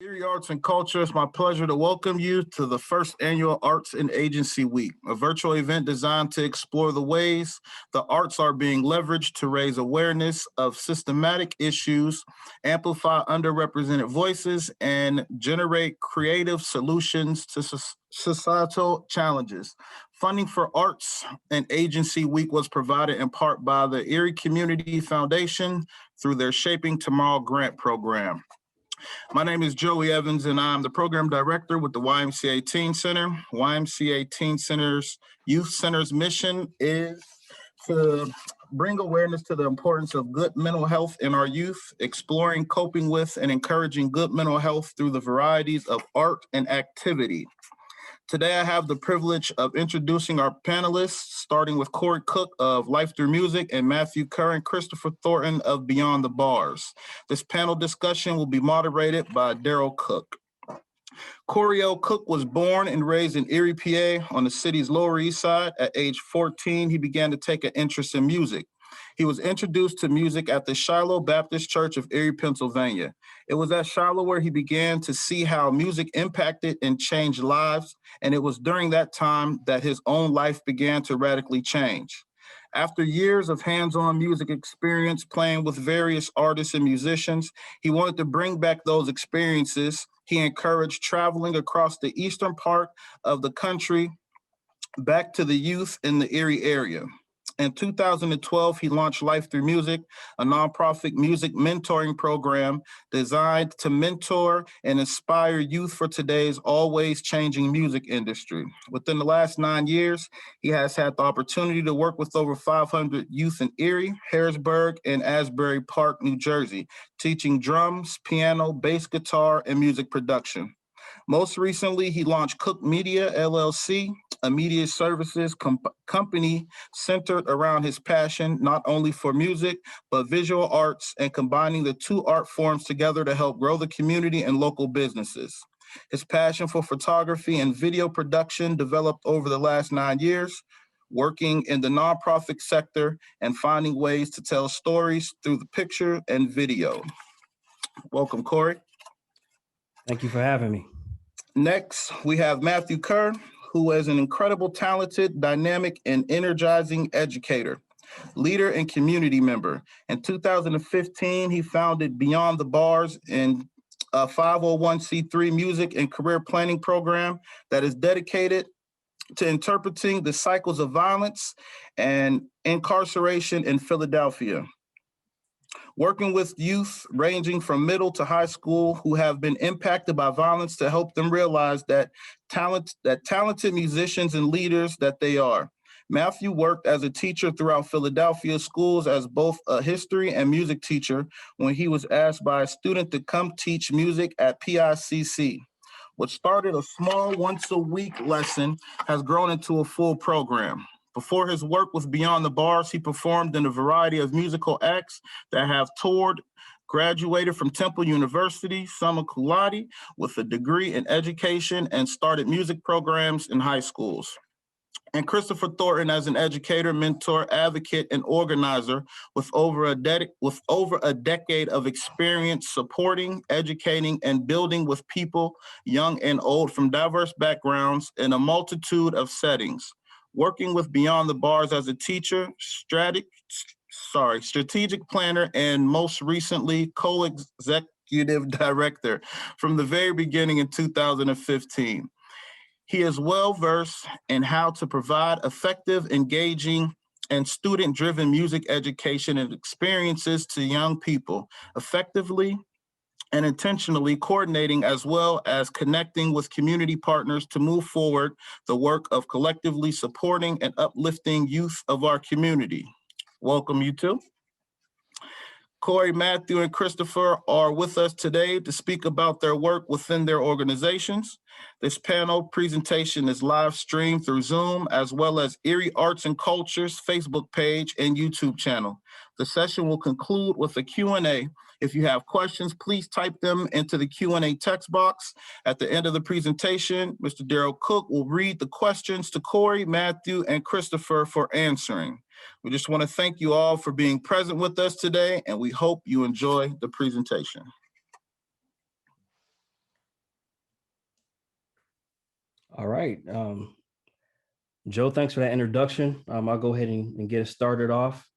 Erie Arts and Culture, it's my pleasure to welcome you to the first annual Arts and Agency Week, a virtual event designed to explore the ways the arts are being leveraged to raise awareness of systematic issues, amplify underrepresented voices, and generate creative solutions to societal challenges. Funding for Arts and Agency Week was provided in part by the Erie Community Foundation through their Shaping Tomorrow grant program. My name is Joey Evans, and I'm the program director with the YMCA Teen Center. YMCA Teen Center's Youth Center's mission is to bring awareness to the importance of good mental health in our youth, exploring, coping with, and encouraging good mental health through the varieties of art and activity. Today, I have the privilege of introducing our panelists, starting with Daryl Cook of Life Through Music and Matthew Kerr and Christopher Thornton of Beyond the Bars. This panel discussion will be moderated by Daryl Cook. Daryl Cook was born and raised in Erie, PA on the city's Lower East Side. At age 14, he began to take an interest in music. He was introduced to music at the Shiloh Baptist Church of Erie, Pennsylvania. It was at Shiloh where he began to see how music impacted and changed lives, and it was during that time that his own life began to radically change. After years of hands-on music experience playing with various artists and musicians, he wanted to bring back those experiences. He encouraged traveling across the eastern part of the country back to the youth in the Erie area. In 2012, he launched Life Through Music, a nonprofit music mentoring program designed to mentor and inspire youth for today's always changing music industry. Within the last 9 years, he has had the opportunity to work with over 500 youth in Erie, Harrisburg, and Asbury Park, New Jersey, teaching drums, piano, bass guitar, and music production. Most recently, he launched Cook Media, LLC, a media services company centered around his passion not only for music, but visual arts, and combining the two art forms together to help grow the community and local businesses. His passion for photography and video production developed over the last 9 years, working in the nonprofit sector and finding ways to tell stories through the picture and video. Welcome, Corey. Thank you for having me. Next, we have Matthew Kerr, who is an incredible, talented, dynamic, and energizing educator, leader, and community member. In 2015, he founded Beyond the Bars, and a 501c3 music and career planning program that is dedicated to interpreting the cycles of violence and incarceration in Philadelphia. Working with youth ranging from middle to high school who have been impacted by violence to help them realize that talented musicians and leaders that they are. Matthew worked as a teacher throughout Philadelphia schools as both a history and music teacher when he was asked by a student to come teach music at PICC. What started a small once-a-week lesson has grown into a full program. Before his work with Beyond the Bars, he performed in a variety of musical acts that have toured, graduated from Temple University, summa cum laude, with a degree in education, and started music programs in high schools. And Christopher Thornton as an educator, mentor, advocate, and organizer with over a decade of experience supporting, educating, and building with people, young and old, from diverse backgrounds in a multitude of settings. Working with Beyond the Bars as a teacher, strategic planner, and most recently, co-executive director from the very beginning in 2015. He is well-versed in how to provide effective, engaging, and student-driven music education and experiences to young people, effectively and intentionally coordinating as well as connecting with community partners to move forward the work of collectively supporting and uplifting youth of our community. Welcome, you two. Corey, Matthew, and Christopher are with us today to speak about their work within their organizations. This panel presentation is live streamed through Zoom, as well as Erie Arts and Culture's Facebook page and YouTube channel. The session will conclude with a Q&A. If you have questions, please type them into the Q&A text box. At the end of the presentation, Mr. Daryl Cook will read the questions to Corey, Matthew, and Christopher for answering. We just want to thank you all for being present with us today, and we hope you enjoy the presentation. All right. Joe, thanks for that introduction. I'll go ahead and get us started off.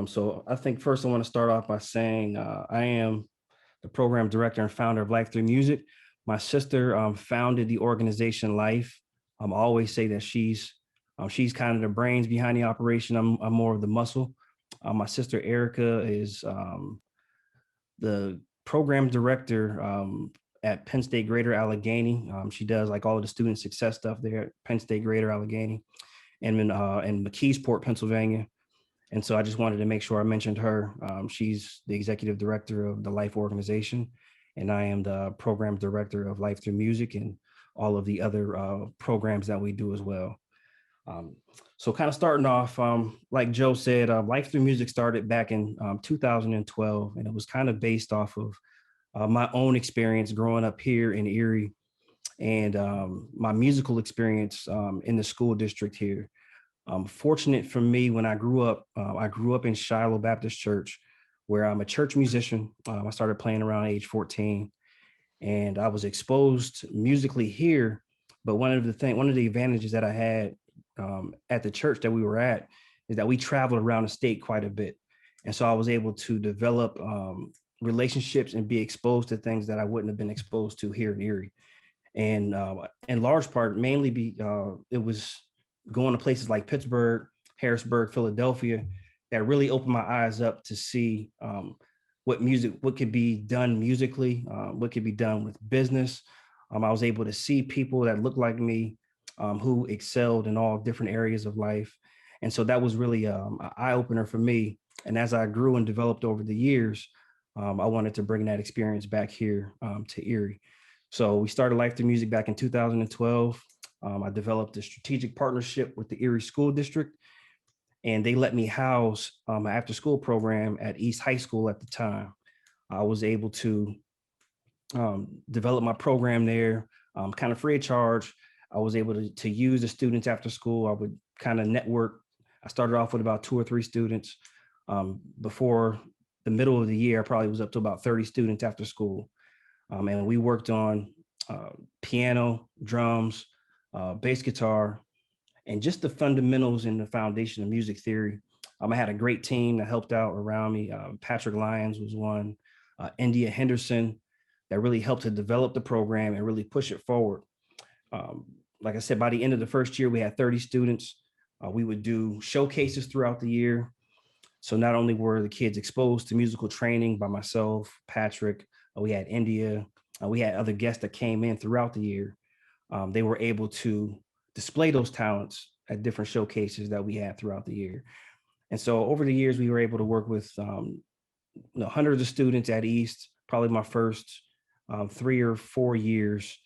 So I think first I want to start off by saying I am the program director and founder of Life Through Music. My sister founded the organization Life. I always say that she's kind of the brains behind the operation. I'm more of the muscle. My sister Erica is the program director at Penn State Greater Allegheny. She does like all of the student success stuff there at Penn State Greater Allegheny and in McKeesport, Pennsylvania. And so I just wanted to make sure I mentioned her. She's the executive director of the Life organization, and I am the program director of Life Through Music and all of the other programs that we do as well. Um, so kind of starting off, like Joe said, Life Through Music started back in 2012, and it was kind of based off of my own experience growing up here in Erie and my musical experience in the school district here. Fortunate for me, when I grew up in Shiloh Baptist Church, where I'm a church musician. I started playing around age 14, and I was exposed musically here. But one of the advantages that I had at the church that we were at is that we traveled around the state quite a bit, and so I was able to develop relationships and be exposed to things that I wouldn't have been exposed to here in Erie. And in large part, it was going to places like Pittsburgh, Harrisburg, Philadelphia, that really opened my eyes up to see what could be done musically, what could be done with business. I was able to see people that looked like me, who excelled in all different areas of life. And so that was really an eye opener for me. And as I grew and developed over the years, I wanted to bring that experience back here to Erie. So we started Life Through Music back in 2012. I developed a strategic partnership with the Erie School District, and they let me house an after school program at East High School at the time. I was able to develop my program there kind of free of charge. I was able to use the students after school. I would kind of network. I started off with about 2 or 3 students. Before the middle of the year, I probably was up to about 30 students after school. And we worked on piano, drums, bass guitar, and just the fundamentals and the foundation of music theory. I had a great team that helped out around me. Patrick Lyons was one, India Henderson, that really helped to develop the program and really push it forward. Um, like I said, by the end of the first year, we had 30 students. We would do showcases throughout the year. So not only were the kids exposed to musical training by myself, Patrick, we had India, we had other guests that came in throughout the year. They were able to display those talents at different showcases that we had throughout the year. And so over the years, we were able to work with hundreds of students at East, probably my first 3 or 4 years.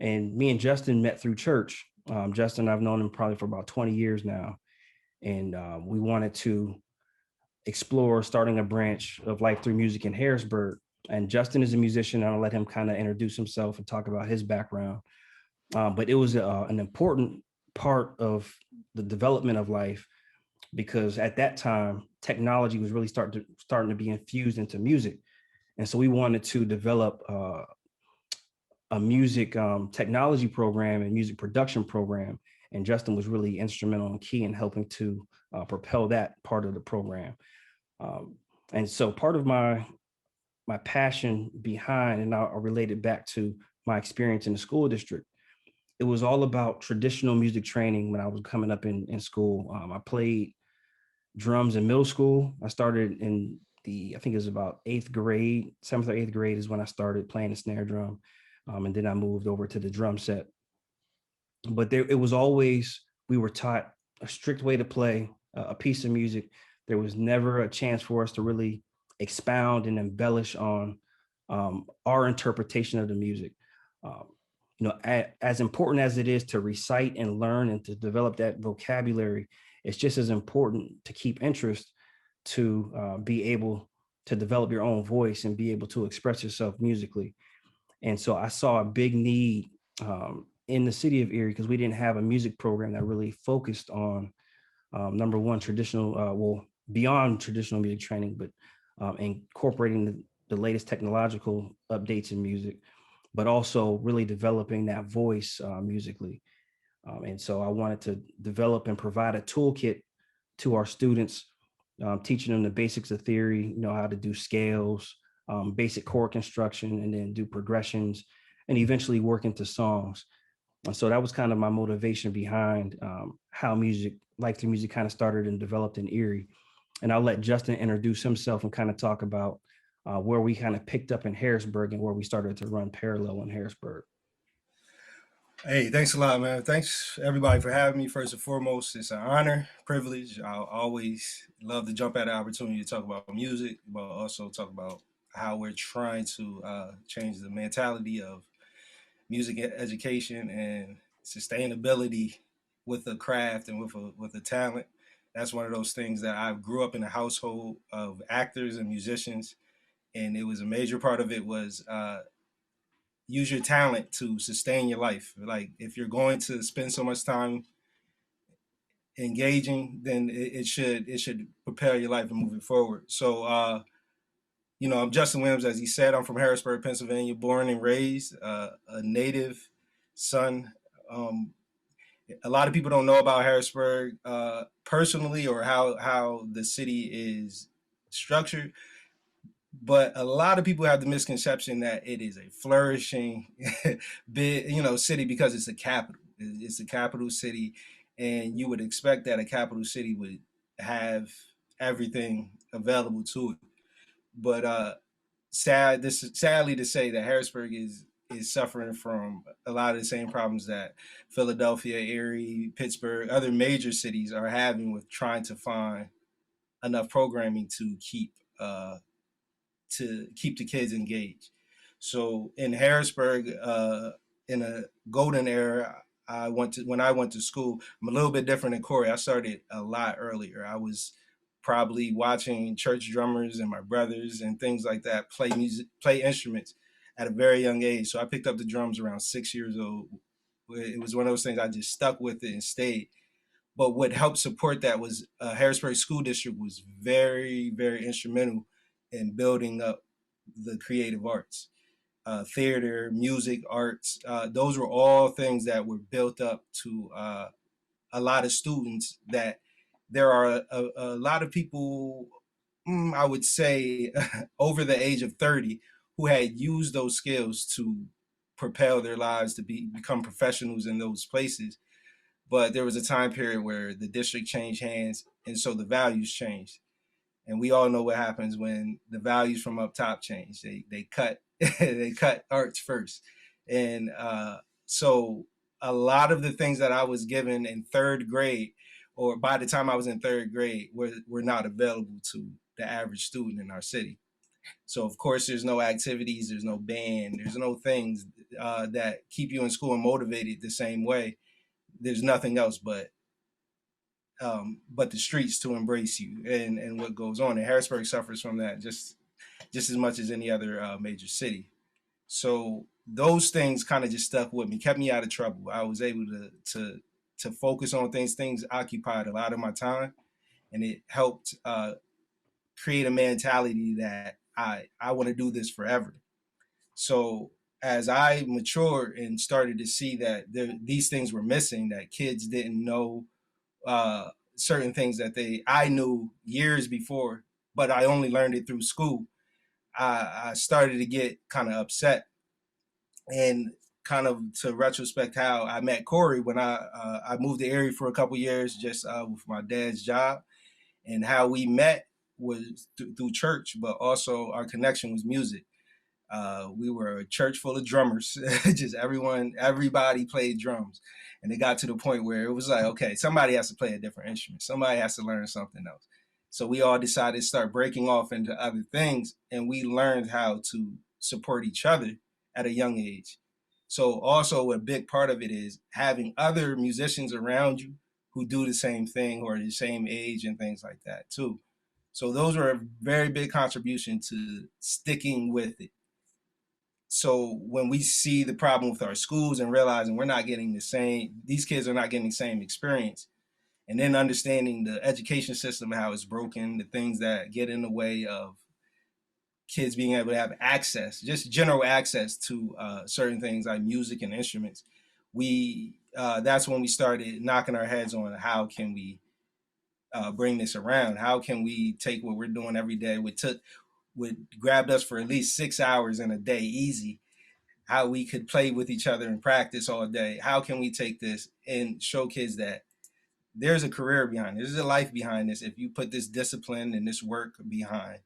And me and Justin met through church. Justin, I've known him probably for about 20 years now. And we wanted to explore starting a branch of Life Through Music in Harrisburg. And Justin is a musician. I'll let him kind of introduce himself and talk about his background. But it was an important part of the development of Life, because at that time, technology was really starting to be infused into music. And so we wanted to develop a music technology program and music production program. And Justin was really instrumental and key in helping to propel that part of the program. And so part of my passion behind, and I'll relate it back to my experience in the school district, it was all about traditional music training when I was coming up in school. I played drums in middle school. I started I think it was about 8th grade, 7th or 8th grade is when I started playing the snare drum. And then I moved over to the drum set. But it was always, we were taught a strict way to play a piece of music. There was never a chance for us to really expound and embellish on our interpretation of the music. As important as it is to recite and learn and to develop that vocabulary, it's just as important to keep interest, to be able to develop your own voice and be able to express yourself musically. And so I saw a big need in the city of Erie, because we didn't have a music program that really focused on number one, beyond traditional music training, but incorporating the latest technological updates in music. but also really developing that voice musically. And so I wanted to develop and provide a toolkit to our students, teaching them the basics of theory, how to do scales, basic chord construction, and then do progressions, and eventually work into songs. And so that was kind of my motivation behind how Life Through Music kind of started and developed in Erie. And I'll let Justin introduce himself and kind of talk about where we kind of picked up in Harrisburg and where we started to run parallel in Harrisburg. Hey, thanks a lot, man. Thanks everybody for having me. First and foremost, it's an honor, privilege. I always love to jump at the opportunity to talk about music, but also talk about how we're trying to change the mentality of music education and sustainability with a craft and with a talent. That's one of those things that I grew up in a household of actors and musicians, and it was a major part of it was use your talent to sustain your life. Like if you're going to spend so much time engaging, then it should propel your life and move it forward. So I'm Justin Williams, as he said. I'm from Harrisburg, Pennsylvania, born and raised, a native son. A lot of people don't know about Harrisburg personally or how the city is structured, but a lot of people have the misconception that it is a flourishing big city because it's a capital. It's a capital city, and you would expect that a capital city would have everything available to it. But sadly to say that Harrisburg is suffering from a lot of the same problems that Philadelphia, Erie, Pittsburgh, other major cities are having with trying to find enough programming to keep the kids engaged. So in Harrisburg, in a golden era, when I went to school. I'm a little bit different than Corey. I started a lot earlier. I was probably watching church drummers and my brothers and things like that play instruments at a very young age. So I picked up the drums around 6 years old. It was one of those things I just stuck with it and stayed. But what helped support that was Harrisburg School District was very, very instrumental in building up the creative arts, theater, music, arts. Those were all things that were built up to a lot of students. That there are a lot of people, I would say, over the age of 30, who had used those skills to propel their lives to become professionals in those places. But there was a time period where the district changed hands, and so the values changed. And we all know what happens when the values from up top change. They cut they cut arts first, and so a lot of the things that I was given in third grade, or by the time I was in third grade, were not available to the average student in our city. So of course, there's no activities, there's no band, there's no things that keep you in school and motivated the same way. There's nothing else but the streets to embrace you and what goes on. And Harrisburg suffers from that just as much as any other major city. So those things kind of just stuck with me, kept me out of trouble. I was able to focus on things. Things occupied a lot of my time, and it helped create a mentality that I want to do this forever. So as I matured and started to see that these things were missing, that kids didn't know certain things that I knew years before, but I only learned it through school. I started to get kind of upset, and kind of to retrospect how I met Corey when I moved to Erie for a couple years just with my dad's job, and how we met was through church, but also our connection was music. We were a church full of drummers. Just everybody played drums. And it got to the point where it was like, okay, somebody has to play a different instrument. Somebody has to learn something else. So we all decided to start breaking off into other things. And we learned how to support each other at a young age. So also a big part of it is having other musicians around you who do the same thing or the same age and things like that too. So those were a very big contribution to sticking with it. So when we see the problem with our schools and realizing we're not getting these kids are not getting the same experience, and then understanding the education system, how it's broken, the things that get in the way of kids being able to have access, just general access to certain things like music and instruments, that's when we started knocking our heads on how can we bring this around? How can we take what we're doing every day, which grabbed us for at least 6 hours in a day easy, how we could play with each other and practice all day. How can we take this and show kids that there's a career behind this, there's a life behind this if you put this discipline and this work behind.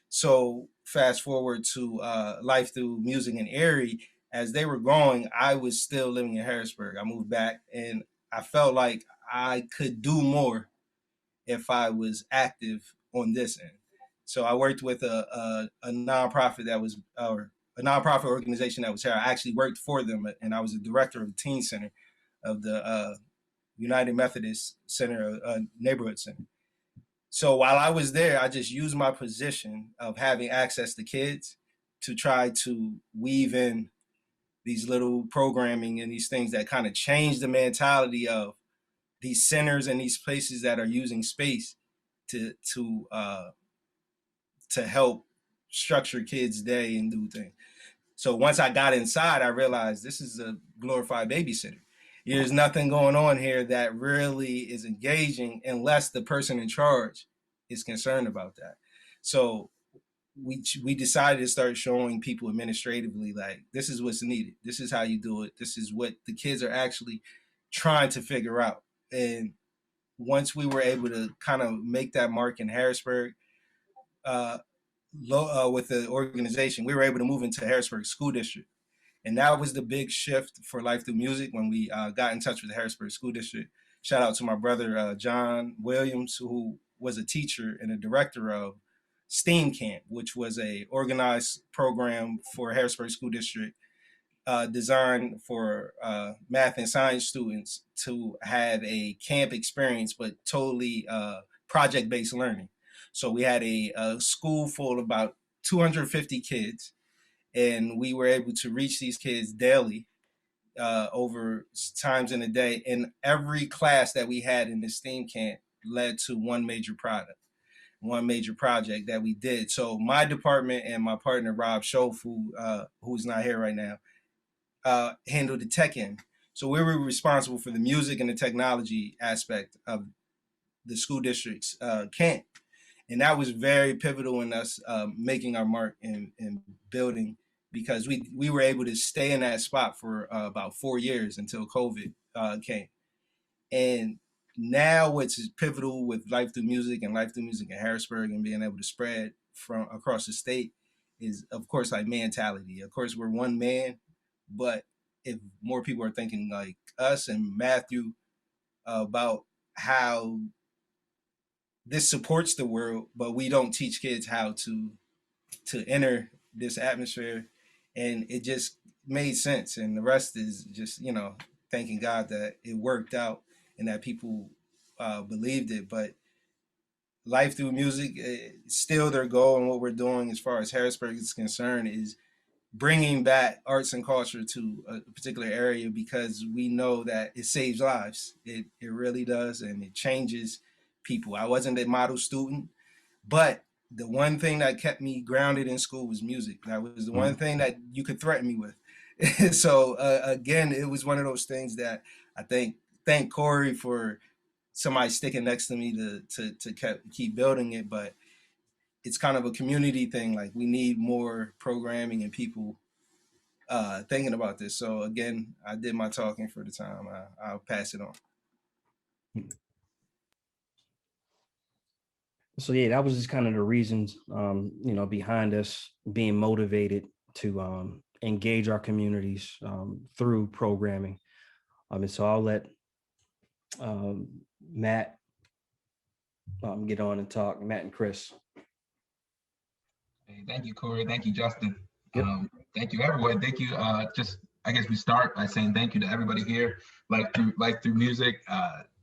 So fast forward to Life Through Music in Erie. As they were growing, I was still living in Harrisburg. I moved back and I felt like I could do more if I was active on this end. So I worked with a nonprofit that was, or a nonprofit organization that was here. I actually worked for them, and I was a director of the teen center of the United Methodist Center, neighborhood center. So while I was there, I just used my position of having access to kids to try to weave in these little programming and these things that kind of change the mentality of these centers and these places that are using space to help structure kids' day and do things. So once I got inside, I realized this is a glorified babysitter. There's nothing going on here that really is engaging unless the person in charge is concerned about that. So we decided to start showing people administratively, like, this is what's needed. This is how you do it. This is what the kids are actually trying to figure out. And once we were able to kind of make that mark in Harrisburg, with the organization, we were able to move into Harrisburg School District. And that was the big shift for Life Through Music when we got in touch with the Harrisburg School District. Shout out to my brother, John Williams, who was a teacher and a director of STEAM Camp, which was a organized program for Harrisburg School District designed for math and science students to have a camp experience, but totally project-based learning. So we had a school full of about 250 kids, and we were able to reach these kids daily over times in a day. And every class that we had in the STEAM camp led to one major project that we did. So my department and my partner, Rob Schof, who's not here right now, handled the tech end. So we were responsible for the music and the technology aspect of the school district's camp. And that was very pivotal in us making our mark and building, because we were able to stay in that spot for about 4 years until COVID came. And now what's pivotal with Life Through Music and Life Through Music in Harrisburg and being able to spread from across the state is, of course, like mentality. Of course, we're one man, but if more people are thinking like us and Matthew about how this supports the world, but we don't teach kids how to enter this atmosphere, and it just made sense. And the rest is just, thanking God that it worked out and that people believed it. But Life Through Music, still their goal, and what we're doing as far as Harrisburg is concerned is bringing back arts and culture to a particular area, because we know that it saves lives. It really does, and it changes people. I wasn't a model student, but the one thing that kept me grounded in school was music. That was the one thing that you could threaten me with. So again, it was one of those things that I thank Corey for somebody sticking next to me to keep building it. But it's kind of a community thing. Like, we need more programming and people thinking about this. So again, I did my talking for the time. I'll pass it on. So yeah, that was just kind of the reasons, behind us being motivated to engage our communities through programming. And so I'll let Matt get on and talk. Matt and Chris. Hey, thank you, Corey. Thank you, Justin. Yep. Thank you, everyone. Thank you. I guess we start by saying thank you to everybody here, Life Through Music,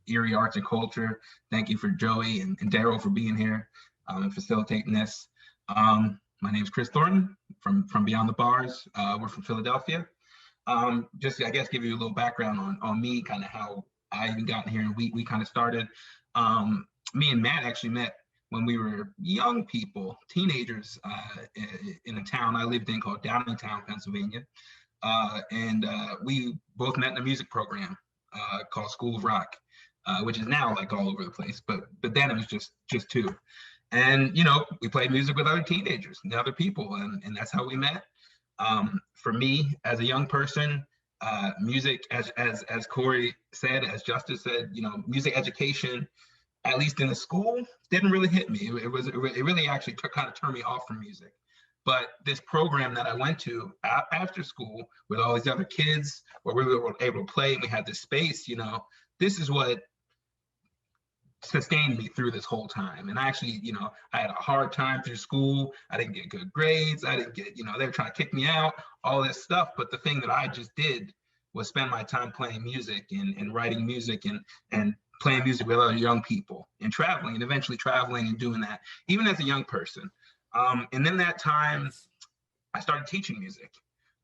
Erie Arts and Culture. Thank you for Joey and Daryl for being here and facilitating this. My name is Chris Thornton from Beyond the Bars. We're from Philadelphia. Just, I guess, give you a little background on me, kind of how I even got here, and we kind of started. Me and Matt actually met when we were young people, teenagers, in a town I lived in called Downingtown, Pennsylvania. And we both met in a music program called School of Rock, which is now like all over the place. But then it was just two. And, you know, we played music with other teenagers and other people, and that's how we met. For me, as a young person, music, as Corey said, as Justice said, you know, music education, at least in the school, didn't really hit me. It really actually kind of turned me off from music. But this program that I went to after school with all these other kids, where we were able to play and we had this space, you know, this is what sustained me through this whole time. And actually, you know, I had a hard time through school. I didn't get good grades. I didn't get, you know, they were trying to kick me out, all this stuff. But the thing that I just did was spend my time playing music and writing music and playing music with other young people and traveling and eventually traveling and doing that, even as a young person. And then that time, I started teaching music.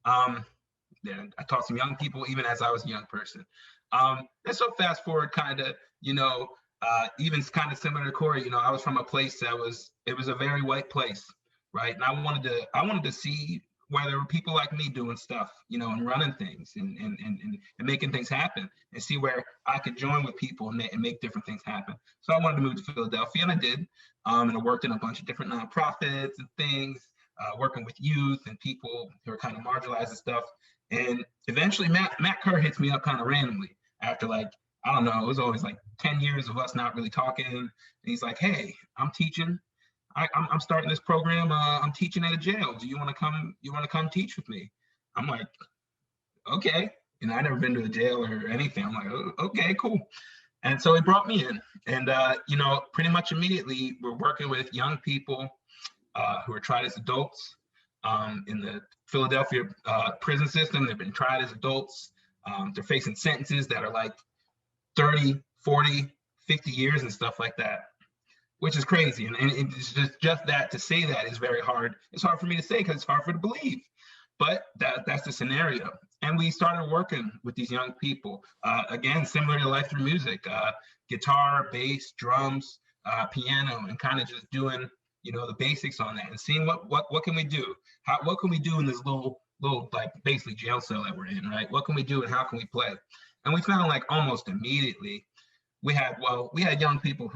Yeah, I taught some young people even as I was a young person. And so fast forward kind of, you know, even kind of similar to Corey, you know, I was from a place it was a very white place, right? And I wanted to see where there were people like me doing stuff, you know, and running things and making things happen, and see where I could join with people and make different things happen. So I wanted to move to Philadelphia, and I did. And I worked in a bunch of different nonprofits and things, working with youth and people who are kind of marginalized and stuff. And eventually Matt Kerr hits me up kind of randomly after, like, I don't know, it was always like 10 years of us not really talking. And he's like, hey, I'm teaching. I'm starting this program. I'm teaching at a jail. Do you want to come? You want to come teach with me? I'm like, okay. You know, I never been to a jail or anything. I'm like, oh, okay, cool. And so he brought me in, and you know, pretty much immediately we're working with young people who are tried as adults in the Philadelphia prison system. They've been tried as adults. They're facing sentences that are like 30, 40, 50 years and stuff like that, which is crazy. And it's just that, to say that is very hard. It's hard for me to say because it's hard for me to believe. But that's the scenario. And we started working with these young people. Again, similar to Life Through Music, guitar, bass, drums, piano, and kind of just doing, you know, the basics on that and seeing what can we do? What can we do in this little like basically jail cell that we're in, right? What can we do and how can we play? And we found like almost immediately we had young people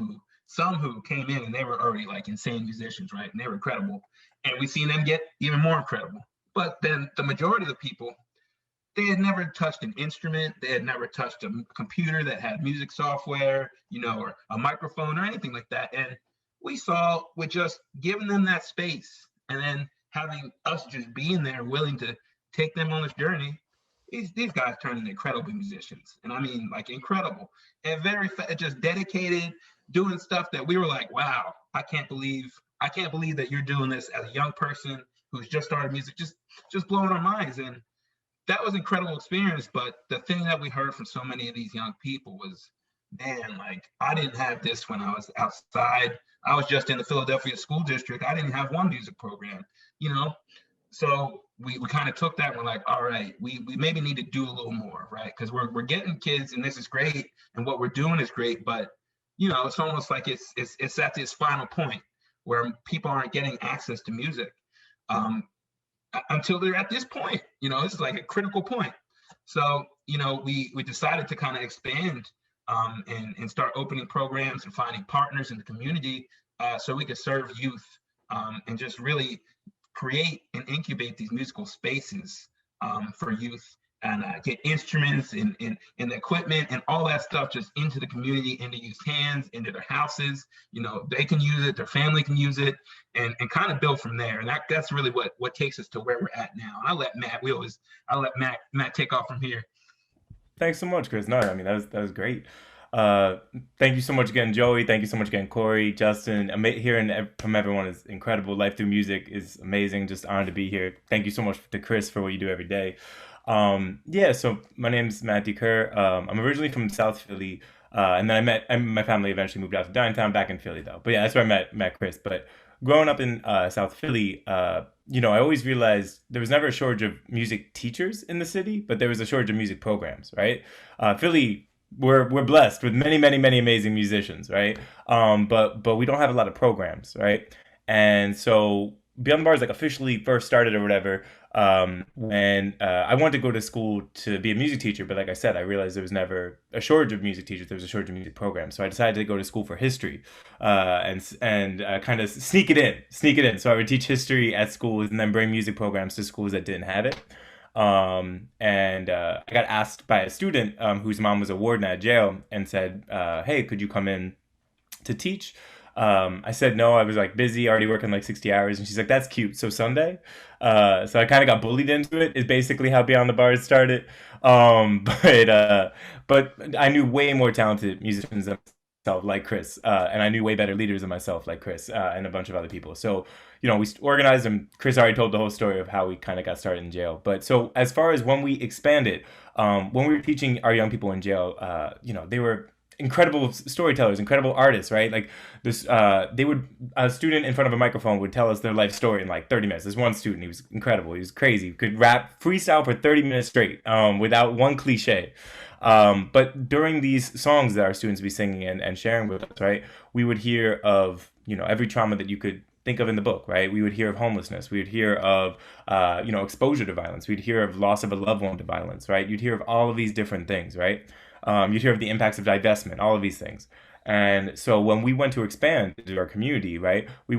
some who came in and they were already like insane musicians, right? And they were incredible. And we seen them get even more incredible. But then the majority of the people, they had never touched an instrument. They had never touched a computer that had music software, you know, or a microphone or anything like that. And we saw with just giving them that space and then having us just being there, willing to take them on this journey, these guys turned into incredible musicians. And I mean, like, incredible and very just dedicated, doing stuff that we were like, wow, I can't believe that you're doing this as a young person who's just started music, just blowing our minds. And that was an incredible experience. But the thing that we heard from so many of these young people was, man, like, I didn't have this when I was outside. I was just in the Philadelphia school district. I didn't have one music program, you know? So we kind of took that. We're like, all right, we maybe need to do a little more, right? Because we're getting kids and this is great. And what we're doing is great. But, you know, it's almost like it's at this final point where people aren't getting access to music until they're at this point. You know, it's like a critical point. So, you know, we decided to kind of expand and start opening programs and finding partners in the community so we could serve youth and just really create and incubate these musical spaces for youth and get instruments and the equipment and all that stuff just into the community, into youth hands, into their houses. You know, they can use it, their family can use it, and kind of build from there. And that's really what takes us to where we're at now. And I'll let Matt take off from here. Thanks so much, Chris. No, I mean, that was great. Thank you so much again, Joey. Thank you so much again, Corey, Justin. Hearing from everyone is incredible. Life Through Music is amazing. Just honored to be here. Thank you so much to Chris for what you do every day. Yeah, so my name's Matthew Kerr. I'm originally from South Philly, and then my family eventually moved out to downtown, back in Philly though. But yeah, that's where I met Chris. But growing up in South Philly, you know, I always realized there was never a shortage of music teachers in the city, but there was a shortage of music programs, right? Philly we're blessed with many amazing musicians, right? But we don't have a lot of programs, right? And so Beyond the Bars like officially first started or whatever when I wanted to go to school to be a music teacher, but like I said, I realized there was never a shortage of music teachers. There was a shortage of music programs, so I decided to go to school for history, and kind of sneak it in. So I would teach history at schools and then bring music programs to schools that didn't have it. And I got asked by a student whose mom was a warden at jail and said, "Hey, could you come in to teach?" I said no. I was like busy, already working like 60 hours, and she's like, "That's cute. So Sunday." So I kind of got bullied into it. Is basically how Beyond the Bars started. But I knew way more talented musicians than myself, like Chris, and I knew way better leaders than myself, like Chris, and a bunch of other people. So we organized, and Chris already told the whole story of how we kind of got started in jail. But so as far as when we expanded, when we were teaching our young people in jail, they were incredible storytellers, incredible artists, right? Like this, a student in front of a microphone would tell us their life story in like 30 minutes. There's one student, he was incredible. He was crazy. He could rap freestyle for 30 minutes straight, without one cliche. But during these songs that our students would be singing and sharing with us, right, we would hear of, every trauma that you could think of in the book, right? We would hear of homelessness. We would hear of, exposure to violence. We'd hear of loss of a loved one to violence, right? You'd hear of all of these different things, right? You'd hear of the impacts of divestment, all of these things. And so when we went to expand into our community, right, we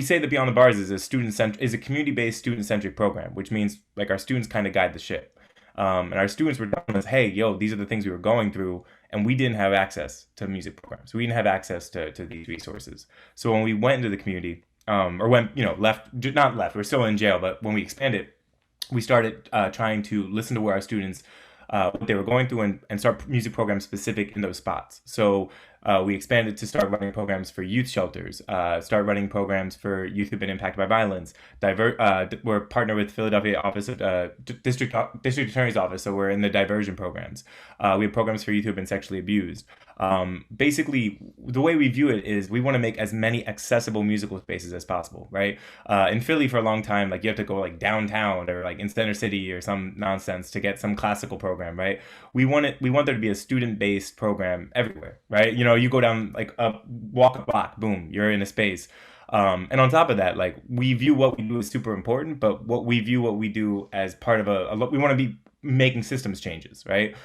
say that Beyond the Bars is a community-based student-centric program, which means like our students kind of guide the ship. And our students were telling us, hey, these are the things we were going through, and we didn't have access to music programs. We didn't have access to these resources. So when we went into the community, or when, not left, we're still in jail, but when we expanded, we started trying to listen to where our students, what they were going through, and start music programs specific in those spots. So we expanded to start running programs for youth shelters, start running programs for youth who've been impacted by violence. We're partnered with Philadelphia Office of District Attorney's Office, so we're in the diversion programs. We have programs for youth who've been sexually abused. Basically, the way we view it is we want to make as many accessible musical spaces as possible, right? In Philly for a long time, like you have to go like downtown or like in Center City or some nonsense to get some classical program, right? We want there to be a student-based program everywhere, right? You go down like walk a block, boom, you're in a space. And on top of that, like we view what we do as super important, but what we do as part of we want to be making systems changes, right?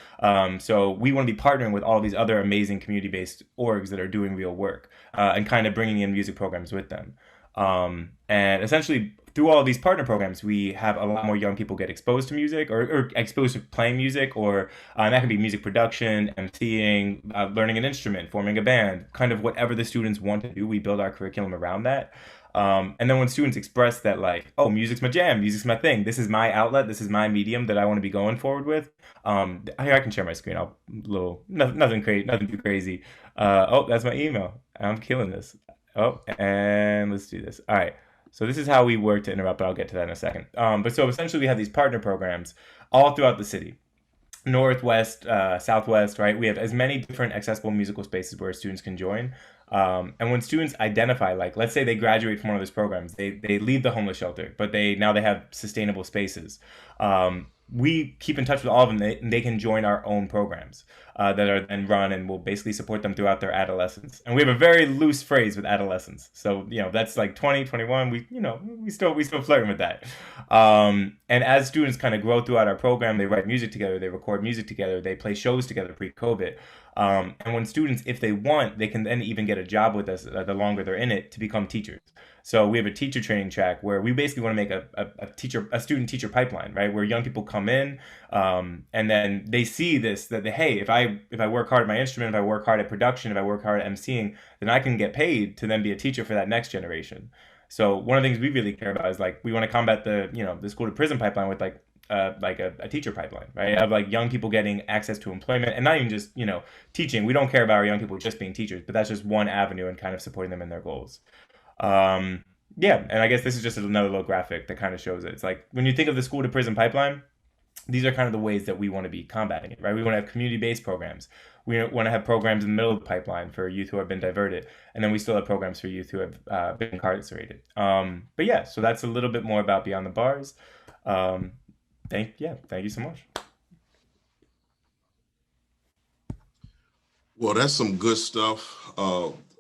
So we want to be partnering with all these other amazing community-based orgs that are doing real work, and kind of bringing in music programs with them. And essentially, through all of these partner programs, we have a lot more young people get exposed to music or exposed to playing music, or that can be music production, emceeing, learning an instrument, forming a band, kind of whatever the students want to do. We build our curriculum around that. And then when students express that, like, oh, music's my jam, music's my thing, this is my outlet, this is my medium that I want to be going forward with. Here, I can share my screen. Nothing crazy, nothing too crazy. Oh, that's my email. I'm killing this. Oh, and let's do this. All right. So this is how we work to interrupt, but I'll get to that in a second. But so essentially we have these partner programs all throughout the city. Northwest, Southwest, right? We have as many different accessible musical spaces where students can join. And when students identify, like, let's say they graduate from one of those programs, they leave the homeless shelter, but now they have sustainable spaces. We keep in touch with all of them, and they can join our own programs that are then run, and we'll basically support them throughout their adolescence. And we have a very loose phrase with adolescence. So, that's like 20, 21. We still flirting with that. And as students kind of grow throughout our program, they write music together, they record music together, they play shows together pre-COVID. And when students, if they want, they can then even get a job with us the longer they're in it to become teachers. So we have a teacher training track where we basically want to make a student teacher pipeline, right? Where young people come in, and then they see that hey, if I work hard at my instrument, if I work hard at production, if I work hard at emceeing, then I can get paid to then be a teacher for that next generation. So one of the things we really care about is like we want to combat the school to prison pipeline with like a teacher pipeline, right? Of like young people getting access to employment, and not even just teaching. We don't care about our young people just being teachers, but that's just one avenue and kind of supporting them in their goals. Yeah, and I guess this is just another little graphic that kind of shows it. It's like when you think of the school to prison pipeline, these are kind of the ways that we want to be combating it, right? We want to have community-based programs. We want to have programs in the middle of the pipeline for youth who have been diverted, and then we still have programs for youth who have been incarcerated. But yeah, so that's a little bit more about Beyond the Bars. Thank you so much. Well, that's some good stuff,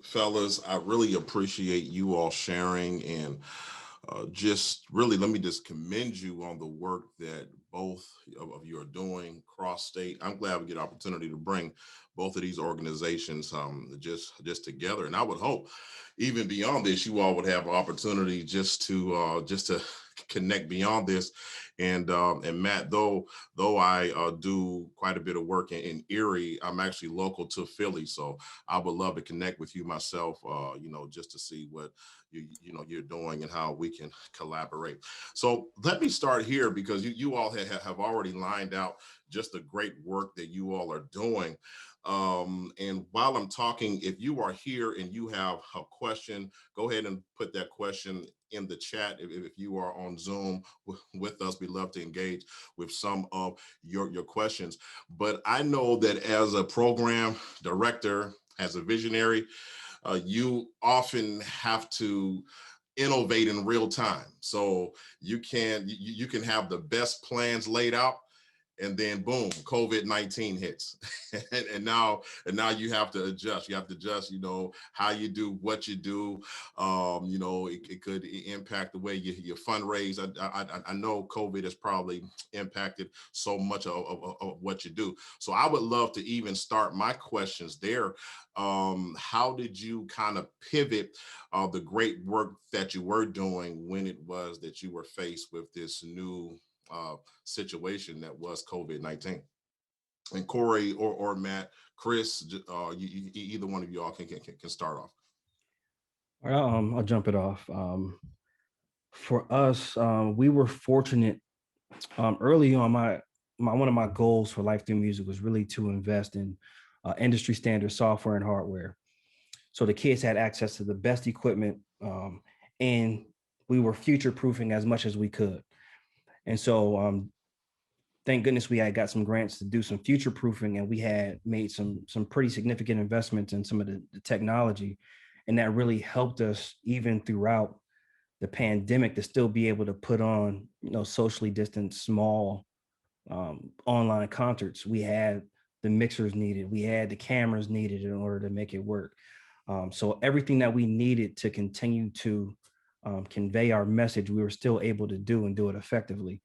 fellas. I really appreciate you all sharing and just really let me just commend you on the work that both of you are doing cross state. I'm glad we get opportunity to bring both of these organizations just together. And I would hope even beyond this, you all would have an opportunity just to connect beyond this. And Matt, though I do quite a bit of work in Erie, I'm actually local to Philly, so I would love to connect with you myself. Just to see what you're doing and how we can collaborate. So let me start here because you all have already lined out just the great work that you all are doing. And while I'm talking, if you are here and you have a question, go ahead and put that question in the chat. If you are on Zoom with us, we love to engage with some of your questions. But I know that as a program director, as a visionary, you often have to innovate in real time. So you can have the best plans laid out, and then boom, COVID-19 hits. and now you have to adjust. You have to adjust, how you do what you do. It could impact the way you fundraise. I know COVID has probably impacted so much of what you do. So I would love to even start my questions there. How did you kind of pivot the great work that you were doing when it was that you were faced with this new situation that was COVID-19? And Corey or Matt, Chris, either one of you all can start off. All right, I'll jump it off. For us, we were fortunate early on. One of my goals for Life Through Music was really to invest in industry standard software and hardware, so the kids had access to the best equipment, and we were future proofing as much as we could. And so thank goodness we had got some grants to do some future proofing, and we had made some pretty significant investments in some of the technology, and that really helped us even throughout the pandemic to still be able to put on socially distant small online concerts. We had the mixers needed, we had the cameras needed in order to make it work. So everything that we needed to continue to convey our message, we were still able to do and do it effectively.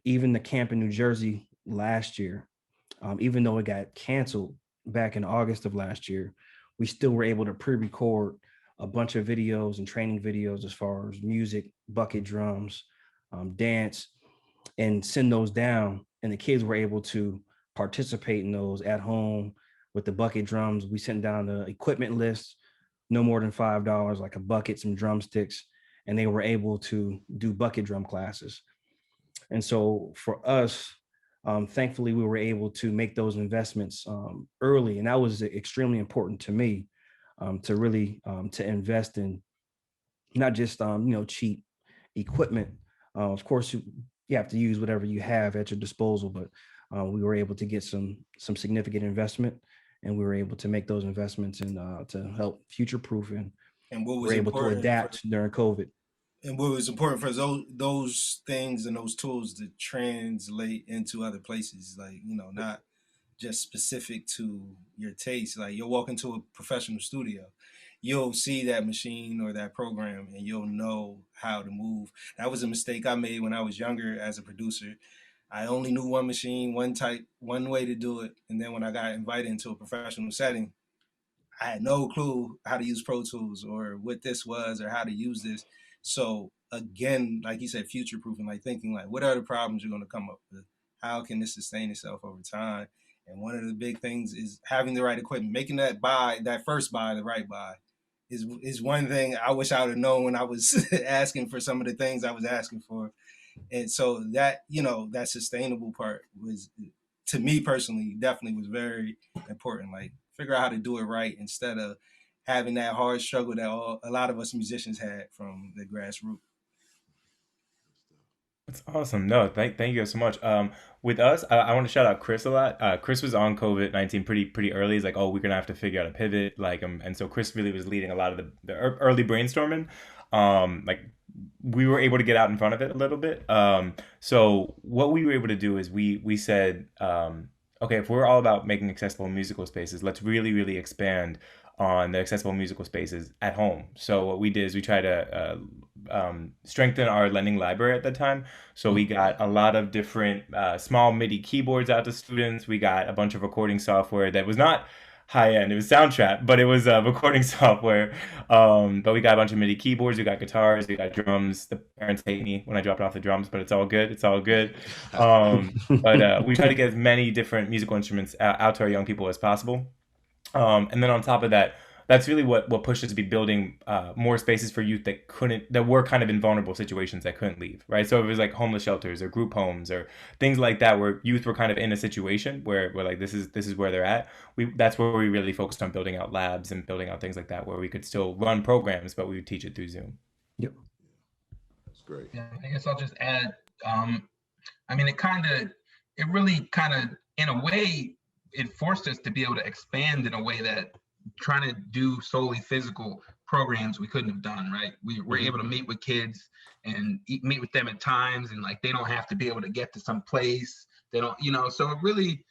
Even the camp in New Jersey last year, even though it got canceled back in August of last year, we still were able to pre-record a bunch of videos and training videos as far as music, bucket drums, dance, and send those down. And the kids were able to participate in those at home with the bucket drums. We sent down the equipment list, no more than $5, like a bucket, some drumsticks, and they were able to do bucket drum classes. And so for us, thankfully, we were able to make those investments early. And that was extremely important to me, to really to invest in not just, cheap equipment. Of course, you have to use whatever you have at your disposal, but we were able to get some significant investment, and we were able to make those investments and to help future proof, and what was we're able to adapt during COVID. And what was important for those things and those tools to translate into other places, like, not just specific to your taste. Like, you'll walk into a professional studio, you'll see that machine or that program, and you'll know how to move. That was a mistake I made when I was younger as a producer. I only knew one machine, one type, one way to do it. And then when I got invited into a professional setting, I had no clue how to use Pro Tools or what this was or how to use this. So again, like you said, future proofing, like thinking like, what are the problems you're going to come up with? How can this sustain itself over time? And one of the big things is having the right equipment, making that first buy, the right buy is one thing I wish I would have known when I was asking for some of the things I was asking for. And so that, that sustainable part was, to me personally, definitely was very important. Like, figure out how to do it right instead of having that hard struggle that a lot of us musicians had from the grassroots. That's awesome. No, thank you guys so much. With us, I want to shout out Chris a lot. Chris was on COVID-19 pretty early. He's like, oh, we're gonna have to figure out a pivot. Like, and so Chris really was leading a lot of the early brainstorming. Like, we were able to get out in front of it a little bit. So what we were able to do is we said, okay, if we're all about making accessible musical spaces, let's really, really expand on the accessible musical spaces at home. So what we did is we tried to strengthen our lending library at the time. So we got a lot of different small MIDI keyboards out to students. We got a bunch of recording software that was not high end. It was Soundtrap, but it was recording software. But we got a bunch of MIDI keyboards. We got guitars. We got drums. The parents hate me when I dropped off the drums, but it's all good. It's all good. But we try to get as many different musical instruments out to our young people as possible. And then on top of that, that's really what pushed us to be building more spaces for youth that were kind of in vulnerable situations that couldn't leave, right? So it was like homeless shelters or group homes or things like that, where youth were kind of in a situation where we're like, this is where they're at. That's where we really focused on building out labs and building out things like that, where we could still run programs, but we would teach it through Zoom. Yep. That's great. Yeah, I guess I'll just add, I mean, it really kind of, in a way, it forced us to be able to expand in a way that trying to do solely physical programs we couldn't have done, right? We were able to meet with kids and meet with them at times, and like they don't have to be able to get to some place. They don't, so it really,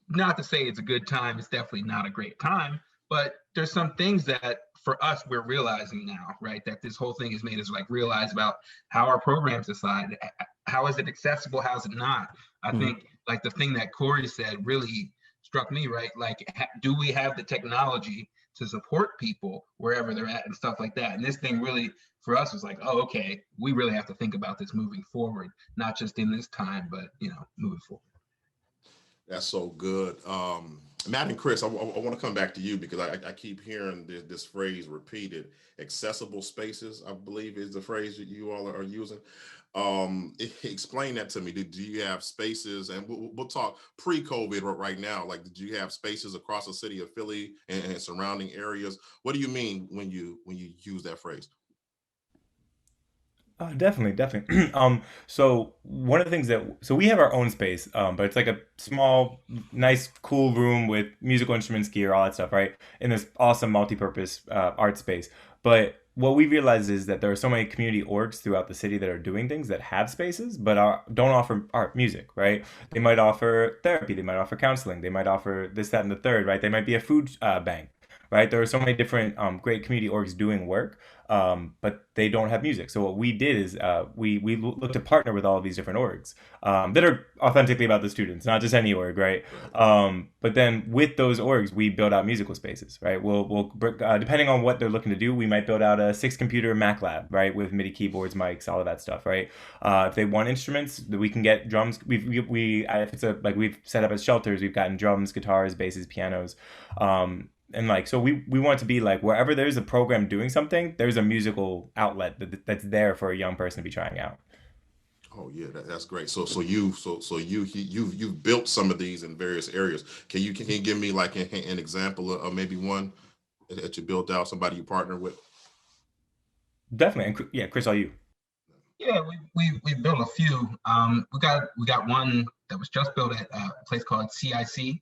not to say it's a good time, it's definitely not a great time, but there's some things that for us we're realizing now, right? That this whole thing has made us like realize about how our programs decide, how is it accessible, how is it not? I think like the thing that Corey said really struck me, right? Like, do we have the technology to support people wherever they're at and stuff like that? And this thing really, for us, was like, oh, okay, we really have to think about this moving forward, not just in this time, but, moving forward. That's so good. Matt and Chris, I want to come back to you because I keep hearing this phrase repeated. Accessible spaces, I believe, is the phrase that you all are using. Explain that to me. Do you have spaces, and we'll talk pre-COVID right now, like did you have spaces across the city of Philly and surrounding areas? What do you mean when you use that phrase? Definitely. So one of the things so we have our own space, but it's like a small, nice, cool room with musical instruments, gear, all that stuff, right? In this awesome multi-purpose art space. But what we realize is that there are so many community orgs throughout the city that are doing things that have spaces, but don't offer art music, right? They might offer therapy, they might offer counseling, they might offer this, that, and the third, right? They might be a food bank. Right, there are so many different great community orgs doing work, but they don't have music. So what we did is we looked to partner with all of these different orgs that are authentically about the students, not just any org, right? But then with those orgs, we build out musical spaces, right? We'll depending on what they're looking to do, we might build out a 6-computer Mac lab, right, with MIDI keyboards, mics, all of that stuff, right? If they want instruments, we can get drums. If it's we've set up as shelters, we've gotten drums, guitars, basses, pianos. And so we want to be like, wherever there's a program doing something, there's a musical outlet that's there for a young person to be trying out. Oh yeah, that's great. So you've built some of these in various areas. Can you give me like an example of maybe one that you built out, somebody you partner with? Definitely. And yeah, Chris, all you. Yeah, we built a few. We got one that was just built at a place called CIC.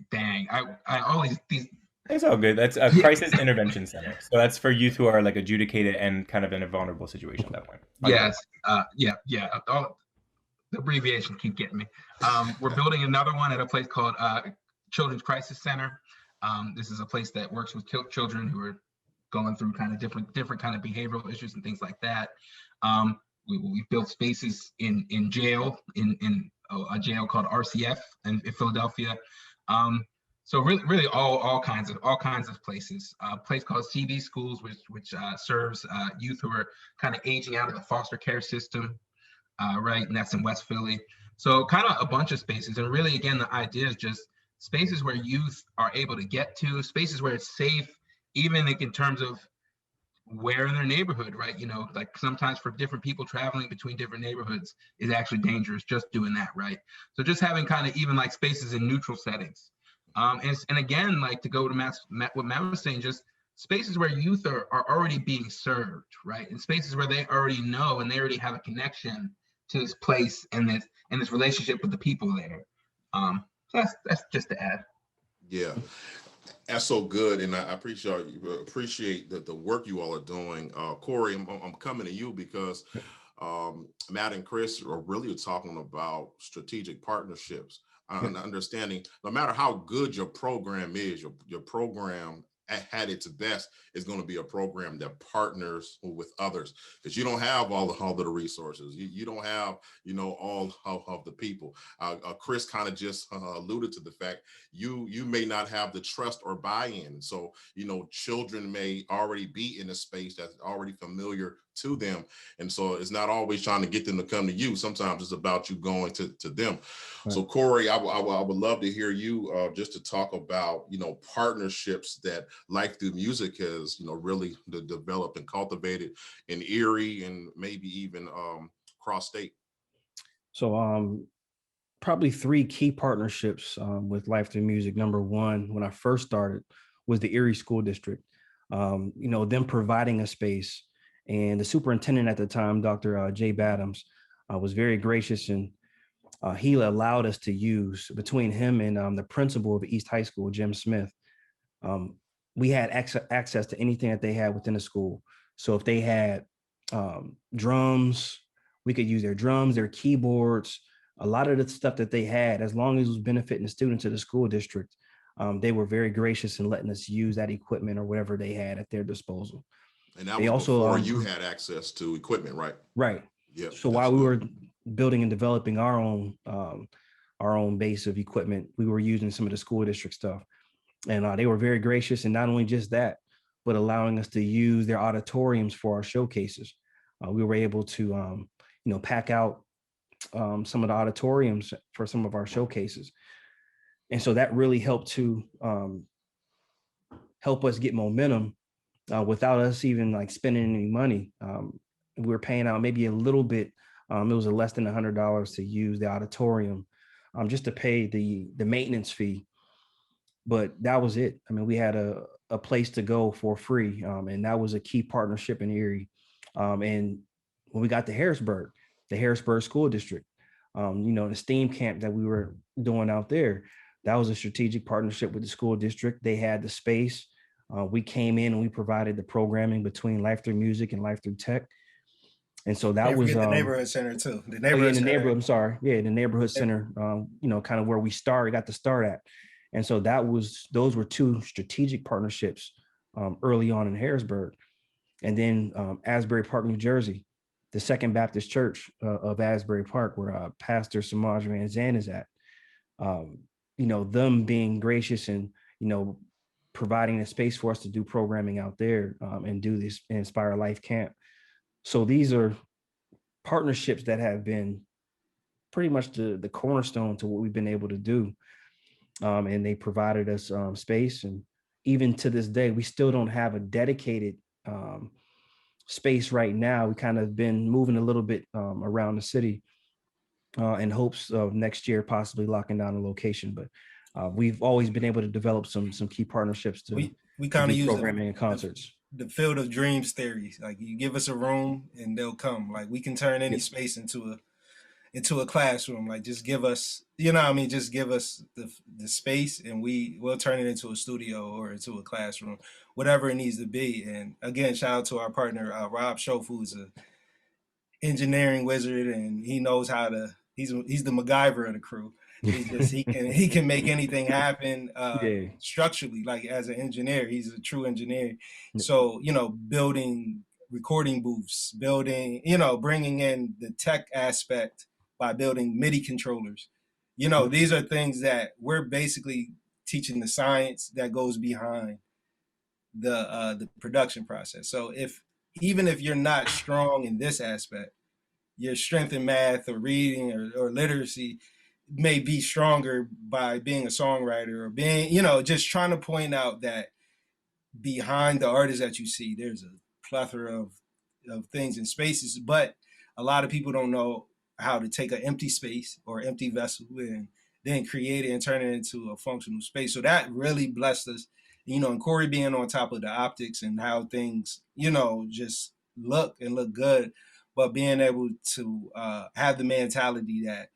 Dang, I always these. It's all good. That's a crisis intervention center. So that's for youth who are like adjudicated and kind of in a vulnerable situation at that point. Yes. Yeah. All the abbreviations keep getting me. We're building another one at a place called Children's Crisis Center. This is a place that works with children who are going through kind of different kind of behavioral issues and things like that. We built spaces in jail in a jail called RCF in Philadelphia. So really all kinds of places. A place called CB Schools, which serves youth who are kind of aging out of the foster care system, right? And that's in West Philly. So kind of a bunch of spaces. And really, again, the idea is just spaces where youth are able to get to, spaces where it's safe, even in terms of where in their neighborhood, right? Like sometimes for different people traveling between different neighborhoods is actually dangerous just doing that, right? So just having kind of even like spaces in neutral settings. And again, like to go to what Matt was saying, just spaces where youth are already being served, right? And spaces where they already know and they already have a connection to this place and this relationship with the people there. So that's just to add. Yeah. That's so good, and I appreciate the work you all are doing. Corey, I'm coming to you because Matt and Chris are really talking about strategic partnerships and understanding no matter how good your program is, your program at its best is going to be a program that partners with others, because you don't have all the resources. You don't have, all of the people. Chris kind of just alluded to the fact you may not have the trust or buy-in. So, children may already be in a space that's already familiar to them. And so it's not always trying to get them to come to you. Sometimes it's about you going to them. Right. So Corey, I would love to hear you just to talk about, partnerships that Life Through Music has, really developed and cultivated in Erie and maybe even cross state. So probably 3 key partnerships with Life Through Music. Number one, when I first started, was the Erie School District. Them providing a space. And the superintendent at the time, Dr. Jay Badams, was very gracious, and he allowed us to use, between him and the principal of East High School, Jim Smith, we had access to anything that they had within the school. So if they had drums, we could use their drums, their keyboards, a lot of the stuff that they had, as long as it was benefiting the students of the school district. They were very gracious in letting us use that equipment or whatever they had at their disposal. And that was also, before you had access to equipment, right? Right. Yeah. So while we were building and developing our own base of equipment, we were using some of the school district stuff. And they were very gracious, and not only just that, but allowing us to use their auditoriums for our showcases. We were able to, pack out some of the auditoriums for some of our showcases. And so that really helped to help us get momentum without us even like spending any money. We were paying out maybe a little bit. It was less than $100 to use the auditorium just to pay the maintenance fee. But that was it. I mean, we had a place to go for free. And that was a key partnership in Erie. And when we got to Harrisburg, the Harrisburg School District, the STEAM camp that we were doing out there, that was a strategic partnership with the school district. They had the space. We came in and we provided the programming between Life Through Music and Life Through Tech. And so that was the neighborhood center too. The neighborhood center, kind of where we got to start at. And so those were 2 strategic partnerships early on in Harrisburg. And then Asbury Park, New Jersey, the Second Baptist Church of Asbury Park, where Pastor Samaj Van Zandt is at. Them being gracious and, providing a space for us to do programming out there and do this Inspire Life Camp. So these are partnerships that have been pretty much the cornerstone to what we've been able to do. And they provided us space. And even to this day, we still don't have a dedicated space right now. We kind of been moving a little bit around the city in hopes of next year possibly locking down a location. But we've always been able to develop some key partnerships to we kind of use programming and concerts. The field of dreams theory. Like, you give us a room and they'll come. Like, we can turn any space into a classroom. Like, just give us, just give us the space and we'll turn it into a studio or into a classroom, whatever it needs to be. And again, shout out to our partner, Rob Shofu, who's a engineering wizard, and he knows how to, he's the MacGyver of the crew. He can make anything happen structurally. Like, as an engineer, he's a true engineer. So, building recording booths, bringing in the tech aspect by building MIDI controllers. These are things that we're basically teaching the science that goes behind the production process. So even if you're not strong in this aspect, your strength in math or reading or literacy may be stronger by being a songwriter or being, just trying to point out that behind the artists that you see, there's a plethora of things and spaces, but a lot of people don't know how to take an empty space or empty vessel and then create it and turn it into a functional space. So that really blessed us, and Corey being on top of the optics and how things, just look good, but being able to have the mentality that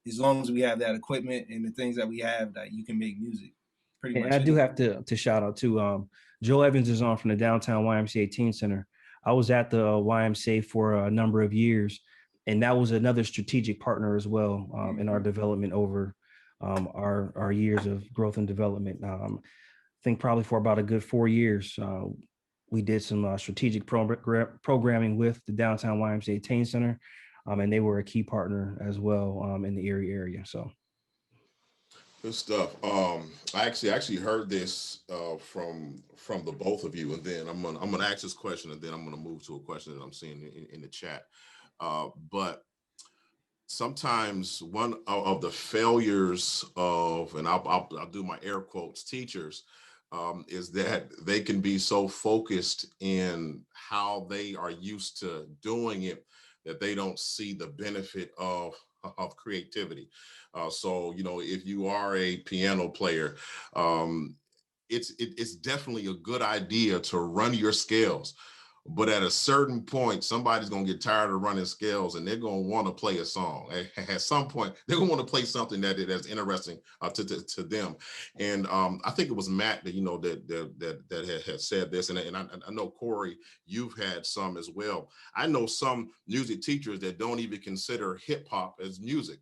as long as we have that equipment and the things that we have, that you can make music. Pretty much. I do have to shout out to Joe Evans is on from the Downtown YMCA Teen Center. I was at the YMCA for a number of years, and that was another strategic partner as well in our development over our years of growth and development. I think probably for about a good 4 years, we did some strategic programming with the downtown YMCA Teen Center, and they were a key partner as well in the Erie area. So. Good stuff. I actually heard this from the both of you, and then I'm gonna ask this question, and then I'm gonna move to a question that I'm seeing in the chat. But sometimes one of the failures of, and I'll do my air quotes, teachers, is that they can be so focused in how they are used to doing it that they don't see the benefit of creativity. So, if you are a piano player, it's definitely a good idea to run your scales. But at a certain point, somebody's going to get tired of running scales, and they're going to want to play a song. At some point, they're going to want to play something that's interesting to them. And I think it was Matt that had said this, and I know Corey, you've had some as well. I know some music teachers that don't even consider hip hop as music.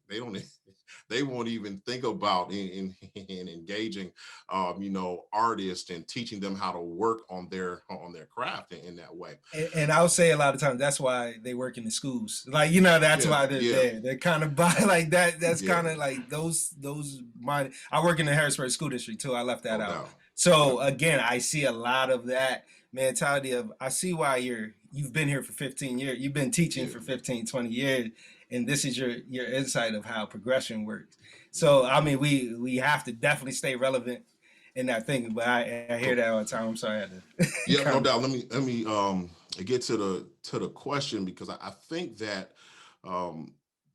They won't even think about in engaging, artists and teaching them how to work on their craft in that way. And I'll say a lot of times that's why they work in the schools. Like, that's why they're there. They're kind of by like that. That's kind of like those I work in the Harrisburg School District too. I left that out. So again, I see a lot of that mentality of, I see why you've been here for 15 years. You've been teaching for 15, 20 years. And this is your insight of how progression works. So, I mean, we have to definitely stay relevant in that thing. But I hear that all the time. I'm sorry I had to. Yeah, no doubt. Let me get to the question, because I think that the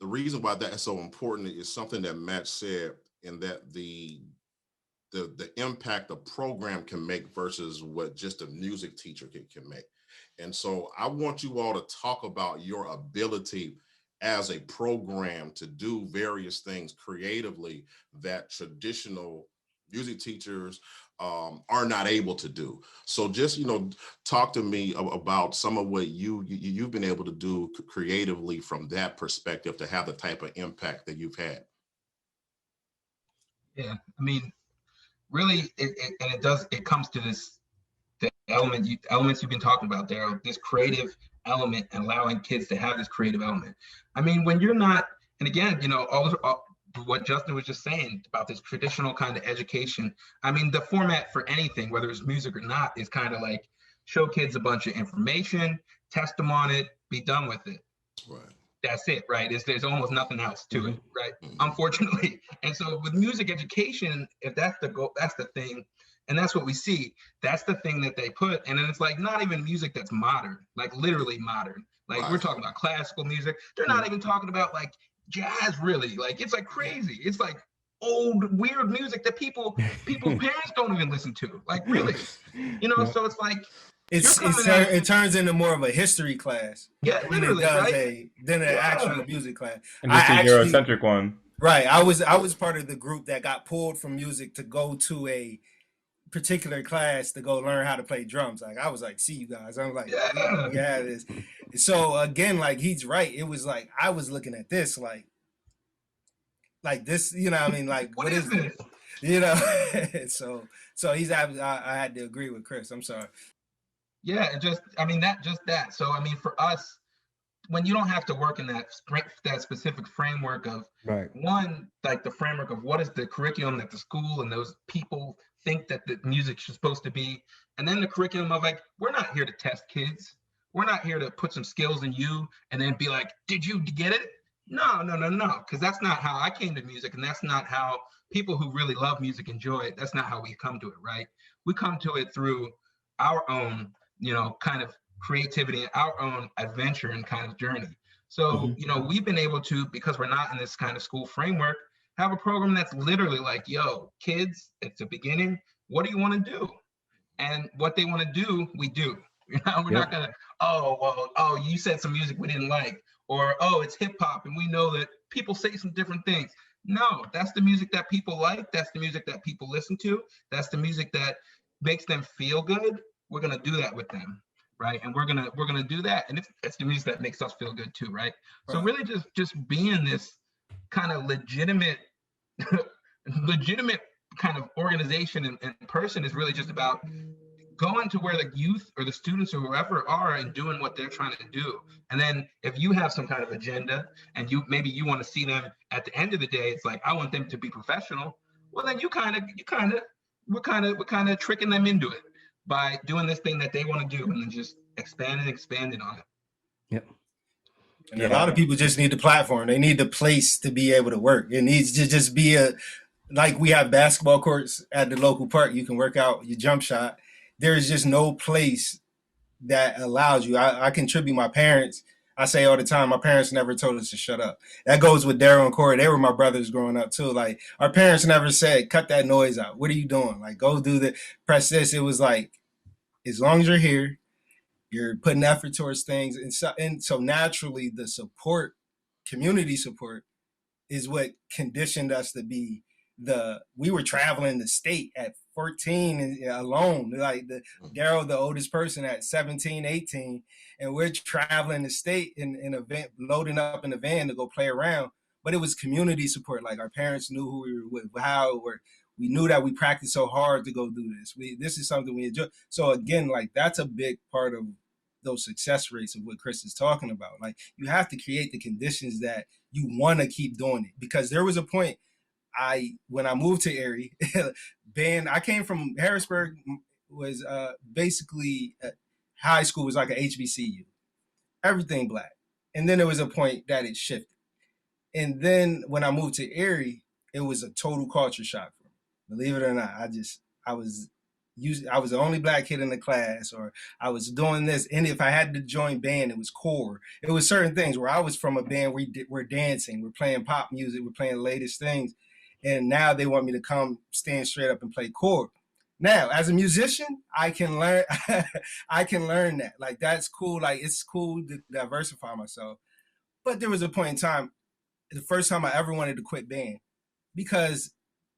reason why that is so important is something that Matt said, and that the impact a program can make versus what just a music teacher can make. And so I want you all to talk about your ability as a program to do various things creatively that traditional music teachers are not able to do. So just, talk to me about some of what you've been able to do creatively from that perspective to have the type of impact that you've had. Yeah, I mean, really, it comes to the elements you've been talking about, Daryl, this creative element, and allowing kids to have this creative element. I mean, when you're not, and again, all what Justin was just saying about this traditional kind of education, I mean, the format for anything, whether it's music or not, is kind of like show kids a bunch of information, test them on it, be done with it. Right. That's it, right? There's almost nothing else to it, right? Unfortunately. And so with music education, if that's the goal, that's the thing. And that's what we see. That's the thing that they put. And then it's like not even music that's modern, like literally modern. Like we're talking about classical music. They're not even talking about like jazz, really. Like it's like crazy. It's like old weird music that people's parents don't even listen to. Like really, So it's like it turns into more of a history class. Yeah, literally, than an actual music class. And just a Eurocentric one. Right. I was part of the group that got pulled from music to go to a particular class to go learn how to play drums. Like I was like, see you guys. I'm like, yeah, this. So again, like he's right. It was like I was looking at this like this, I mean, like what is this? So he's I had to agree with Chris. I'm sorry. Yeah, that. So I mean, for us, when you don't have to work in that specific framework of one, like the framework of what is the curriculum that the school and those people think that the music is supposed to be, and then the curriculum of like, we're not here to test kids. We're not here to put some skills in you and then be like, did you get it? No, because that's not how I came to music, and that's not how people who really love music enjoy it. That's not how we come to it, right? We come to it through our own, kind of creativity and our own adventure and kind of journey. So, we've been able to, because we're not in this kind of school framework, have a program that's literally like, yo, kids, it's the beginning. What do you want to do? And what they want to do, we do. We're not going to, you said some music we didn't like, or, it's hip hop and we know that people say some different things. No, that's the music that people like. That's the music that people listen to. That's the music that makes them feel good. We're going to do that with them. right? And we're gonna do that, and it's the music that makes us feel good too, right? So Right. really just being this kind of legitimate kind of organization and person is really just about going to where the youth or the students or whoever are and doing what they're trying to do. And then if you have some kind of agenda and maybe you want to see them at the end of the day, it's like, I want them to be professional. Well, then we're kind of tricking them into it by doing this thing that they want to do and then just expanding on it. Yep. And a lot of people just need the platform. They need the place to be able to work. It needs to just be like we have basketball courts at the local park. You can work out your jump shot. There's just no place that allows you. I contribute my parents. I say all the time, my parents never told us to shut up. That goes with Daryl and Corey. They were my brothers growing up too. Like, our parents never said, cut that noise out. What are you doing? Like, go do the press this. It was like, as long as you're here, you're putting effort towards things. And so naturally the support, community support, is what conditioned us to be we were traveling the state at 14 and alone, like Daryl, the oldest person, at 17, 18, and we're traveling the state in a van, loading up in a van to go play around. But it was community support. Like, our parents knew who we were with, how it worked. We knew that we practiced so hard to go do this. This is something we enjoy. So again, like, that's a big part of those success rates of what Chris is talking about. Like, you have to create the conditions that you want to keep doing it. Because there was a point, when I moved to Erie, I came from Harrisburg, was basically high school was like an HBCU, everything Black. And then there was a point that it shifted. And then when I moved to Erie, it was a total culture shock for me. Believe it or not, I was the only Black kid in the class, or I was doing this. And if I had to join band, it was core. It was certain things where I was from a band, we're dancing, we're playing pop music, we're playing the latest things. And now they want me to come stand straight up and play chord. Now, as a musician, I can learn that. Like, that's cool. Like, it's cool to diversify myself. But there was a point in time, the first time I ever wanted to quit band, because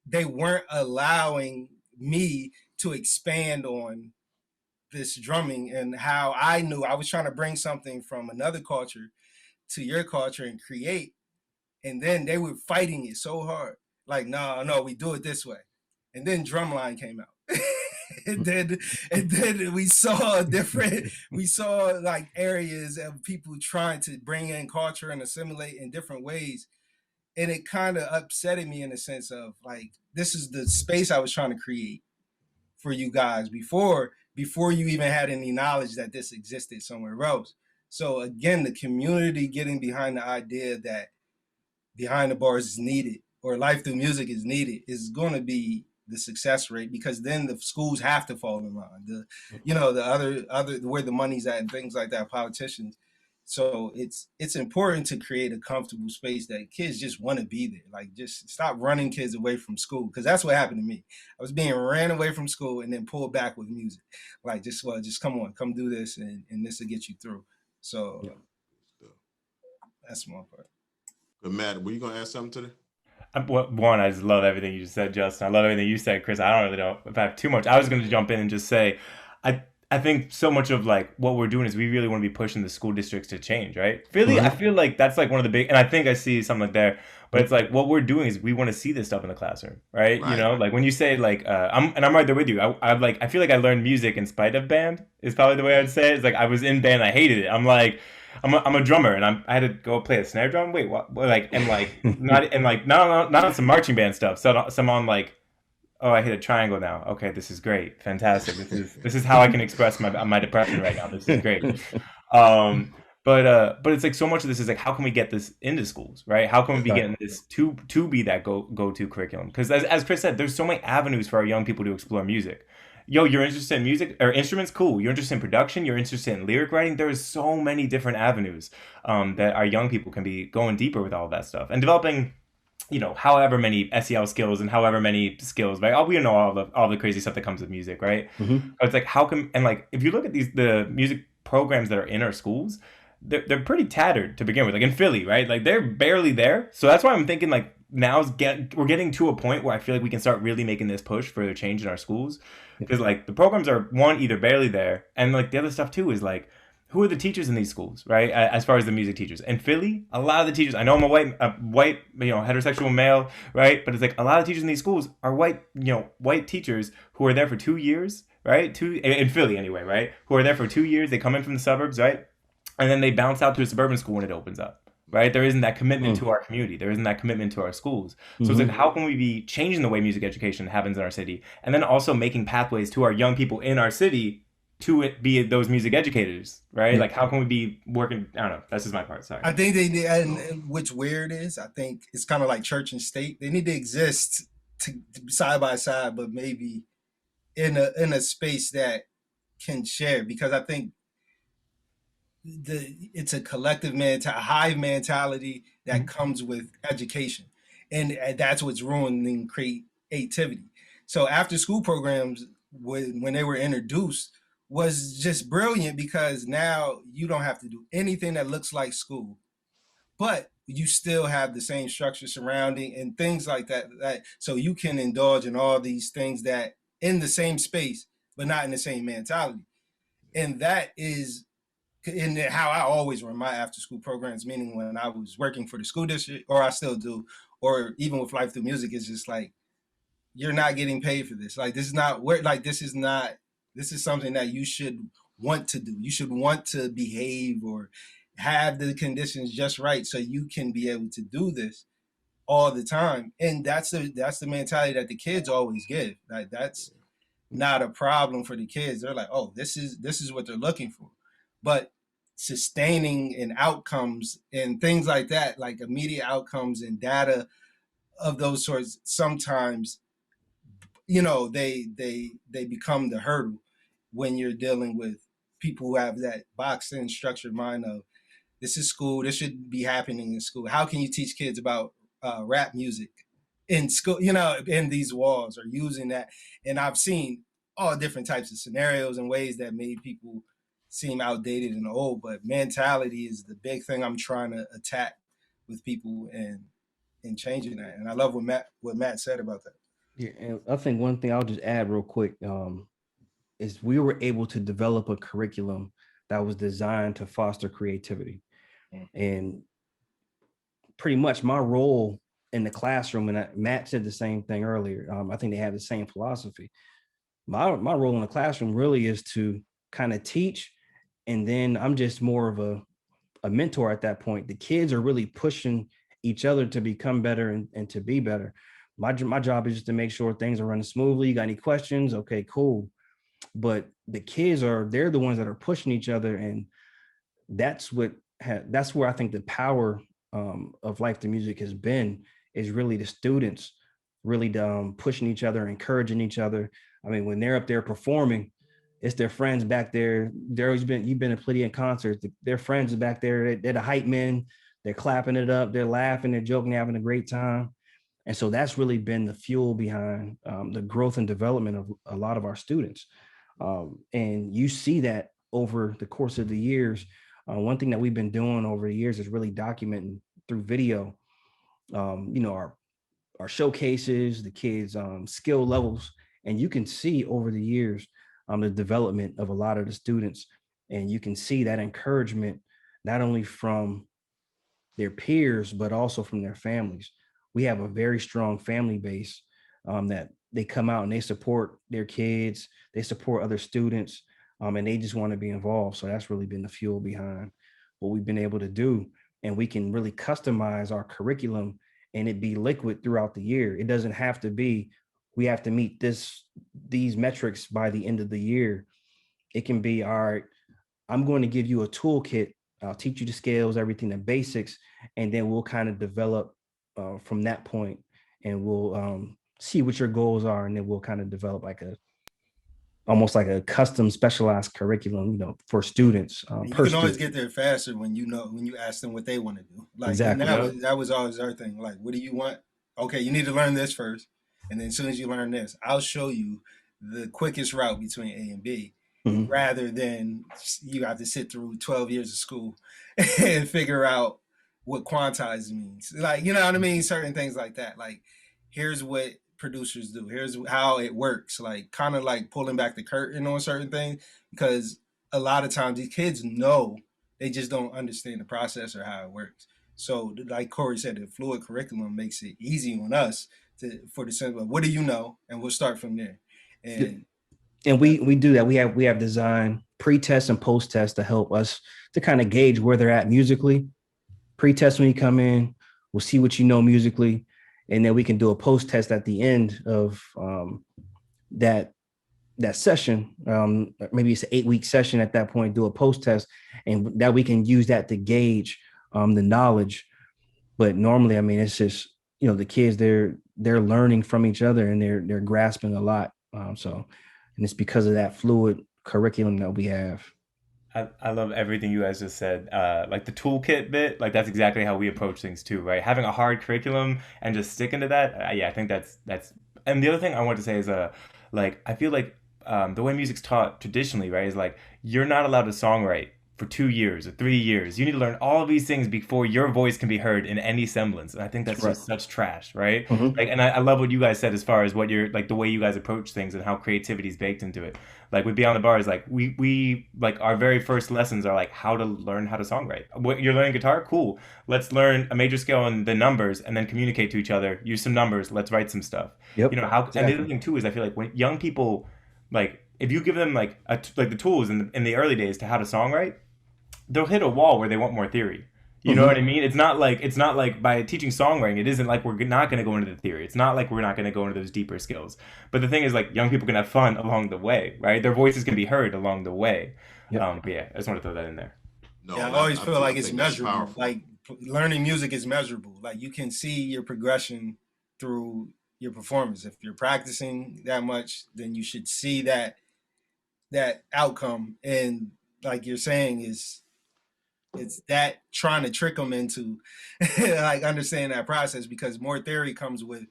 they weren't allowing me to expand on this drumming and how I knew I was trying to bring something from another culture to your culture and create. And then they were fighting it so hard. Like, no, we do it this way. And then Drumline came out. and then we saw like areas of people trying to bring in culture and assimilate in different ways. And it kind of upsetted me in the sense of, like, this is the space I was trying to create for you guys before you even had any knowledge that this existed somewhere else. So again, the community getting behind the idea that behind the bars is needed, or life through music is needed, is going to be the success rate, because then the schools have to fall in line. The other where the money's at and things like that, politicians. So it's important to create a comfortable space that kids just want to be there. Like, just stop running kids away from school, because that's what happened to me. I was being ran away from school and then pulled back with music. Like, just come do this, and this will get you through. So that's my part. But Matt, were you gonna add something to that? One, I just love everything you just said, Justin. I love everything you said, Chris. I don't really know if I have too much. I was going to jump in and just say, I think so much of, like, what we're doing is we really want to be pushing the school districts to change, right? Really, I feel like that's like one of the big, and I think I see something like there, but it's like what we're doing is we want to see this stuff in the classroom, right? You know, like when you say, like, I'm right there with you. I feel like I learned music in spite of band is probably the way I'd say it. It's like I was in band, I hated it. I'm like, I'm a drummer, and I had to go play a snare drum. Wait, what? Like, and like not on some marching band stuff. So some on, like, oh, I hit a triangle now. Okay, this is great, fantastic. This is how I can express my depression right now. This is great. But it's like so much of this is like, how can we get this into schools, right? How can we be getting this to be that go-to curriculum? Because as Chris said, there's so many avenues for our young people to explore music. Yo, you're interested in music or instruments? Cool. You're interested in production? You're interested in lyric writing? There's so many different avenues that our young people can be going deeper with all of that stuff and developing, however many SEL skills and however many skills, right? We know all the crazy stuff that comes with music, right? It's like, if you look at the music programs that are in our schools, they're pretty tattered to begin with. Like in Philly, right? Like they're barely there. So that's why I'm thinking, like, we're getting to a point where I feel like we can start really making this push for a change in our schools, because like the programs are either barely there, and like the other stuff too is like, who are the teachers in these schools, right? As far as the music teachers in Philly, a lot of the teachers, I know I'm a white, heterosexual male, right? But it's like a lot of teachers in these schools are white teachers who are there for 2 years, right? In Philly anyway, right? Who are there for 2 years. They come in from the suburbs, right? And then they bounce out to a suburban school when it opens up, right? There isn't that commitment to our community. There isn't that commitment to our schools. So it's like, how can we be changing the way music education happens in our city, and then also making pathways to our young people in our city to be those music educators, right? Like, how can we be working? I don't know. That's just my part. Sorry. I think they need, and which where it is, I think it's kind of like church and state. They need to exist side by side, but maybe in a space that can share, because I think it's a collective hive mentality that comes with education, and that's what's ruining creativity. So after school programs, when they were introduced, was just brilliant, because now you don't have to do anything that looks like school, but you still have the same structure surrounding and things like that, so you can indulge in all these things that in the same space but not in the same mentality. And that is in how I always run my after school programs, meaning when I was working for the school district, or I still do, or even with Life Through Music, it's just like, you're not getting paid for this. Like, this is not where, like, this is something that you should want to do. You should want to behave or have the conditions just right so you can be able to do this all the time. And that's the mentality that the kids always give. Like, that's not a problem for the kids. They're like, oh, this is what they're looking for. But sustaining and outcomes and things like that, like immediate outcomes and data of those sorts, sometimes they become the hurdle when you're dealing with people who have that boxed in structured mind of, this is school, this should be happening in school. How can you teach kids about rap music in school, in these walls, or using that? And I've seen all different types of scenarios and ways that made people seem outdated and old, but mentality is the big thing I'm trying to attack with people and changing that. And I love what Matt said about that. Yeah, and I think one thing I'll just add real quick is we were able to develop a curriculum that was designed to foster creativity. And pretty much my role in the classroom, and Matt said the same thing earlier, I think they have the same philosophy. My role in the classroom really is to kind of teach, and then I'm just more of a mentor at that point. The kids are really pushing each other to become better and to be better. My job is just to make sure things are running smoothly. You got any questions? Okay, cool. But the kids they're the ones that are pushing each other, and that's where I think the power of Life Through Music has been, is really the students really pushing each other, encouraging each other. I mean, when they're up there performing, it's their friends back there. You've been to plenty of concerts. Their friends are back there. They're the hype men. They're clapping it up. They're laughing. They're joking, having a great time. And so that's really been the fuel behind the growth and development of a lot of our students. And you see that over the course of the years. One thing that we've been doing over the years is really documenting through video, our showcases, the kids' skill levels. And you can see over the years the development of a lot of the students. And you can see that encouragement, not only from their peers, but also from their families. We have a very strong family base that they come out and they support their kids, they support other students, and they just want to be involved. So that's really been the fuel behind what we've been able to do. And we can really customize our curriculum and it be liquid throughout the year. It doesn't have to be, we have to meet these metrics by the end of the year. It can be, all right, I'm going to give you a toolkit. I'll teach you the scales, everything, the basics, and then we'll kind of develop from that point, and we'll see what your goals are, and then we'll kind of develop almost like a custom specialized curriculum, for students. You can always get there faster when you ask them what they want to do. Like, exactly. That was always our thing. Like, what do you want? Okay, you need to learn this first, and then as soon as you learn this, I'll show you the quickest route between A and B. Mm-hmm. Rather than you have to sit through 12 years of school and figure out what quantize means. Like, you know what I mean? Certain things like that. Like, here's what producers do. Here's how it works. Like, kind of like pulling back the curtain on certain things, because a lot of times these kids know, they just don't understand the process or how it works. So, like Corey said, the fluid curriculum makes it easy on us for the sense of what do you know, and we'll start from there. And we do that. We have design pre-test and post-test to help us to kind of gauge where they're at musically. Pre-test when you come in, we'll see what you know musically, and then we can do a post-test at the end of that session. Maybe it's an 8-week session at that point. Do a post-test, and that we can use that to gauge the knowledge. But normally, I mean, it's just, you know, the kids, they're learning from each other, and they're grasping a lot. And it's because of that fluid curriculum that we have. I love everything you guys just said. Like the toolkit bit, like that's exactly how we approach things too, right? Having a hard curriculum and just sticking to that. Yeah, I think that's. And the other thing I want to say is, like I feel like the way music's taught traditionally, right, is like you're not allowed to songwrite for 2 years or 3 years. You need to learn all of these things before your voice can be heard in any semblance. And I think that's just such trash, right? Mm-hmm. Like, and I love what you guys said as far as what you're like, the way you guys approach things and how creativity is baked into it. Like with Beyond the Bars, like we like our very first lessons are like how to learn how to songwrite. What you're learning guitar, cool. Let's learn a major scale and the numbers, and then communicate to each other. Use some numbers. Let's write some stuff. Yep. You know how. Exactly. And the other thing too is I feel like when young people, like if you give them like the tools in the early days to how to songwrite, they'll hit a wall where they want more theory. You know what I mean? It's not like by teaching songwriting, it isn't like we're not going to go into the theory. It's not like we're not going to go into those deeper skills. But the thing is, like, young people can have fun along the way, right? Their voices can be heard along the way. But yeah, I just want to throw that in there. No, yeah, I always feel like it's think that's measurable. powerful. Like learning music is measurable. Like you can see your progression through your performance. If you're practicing that much, then you should see that outcome. And like you're saying, it's that trying to trick them into like understanding that process, because more theory comes with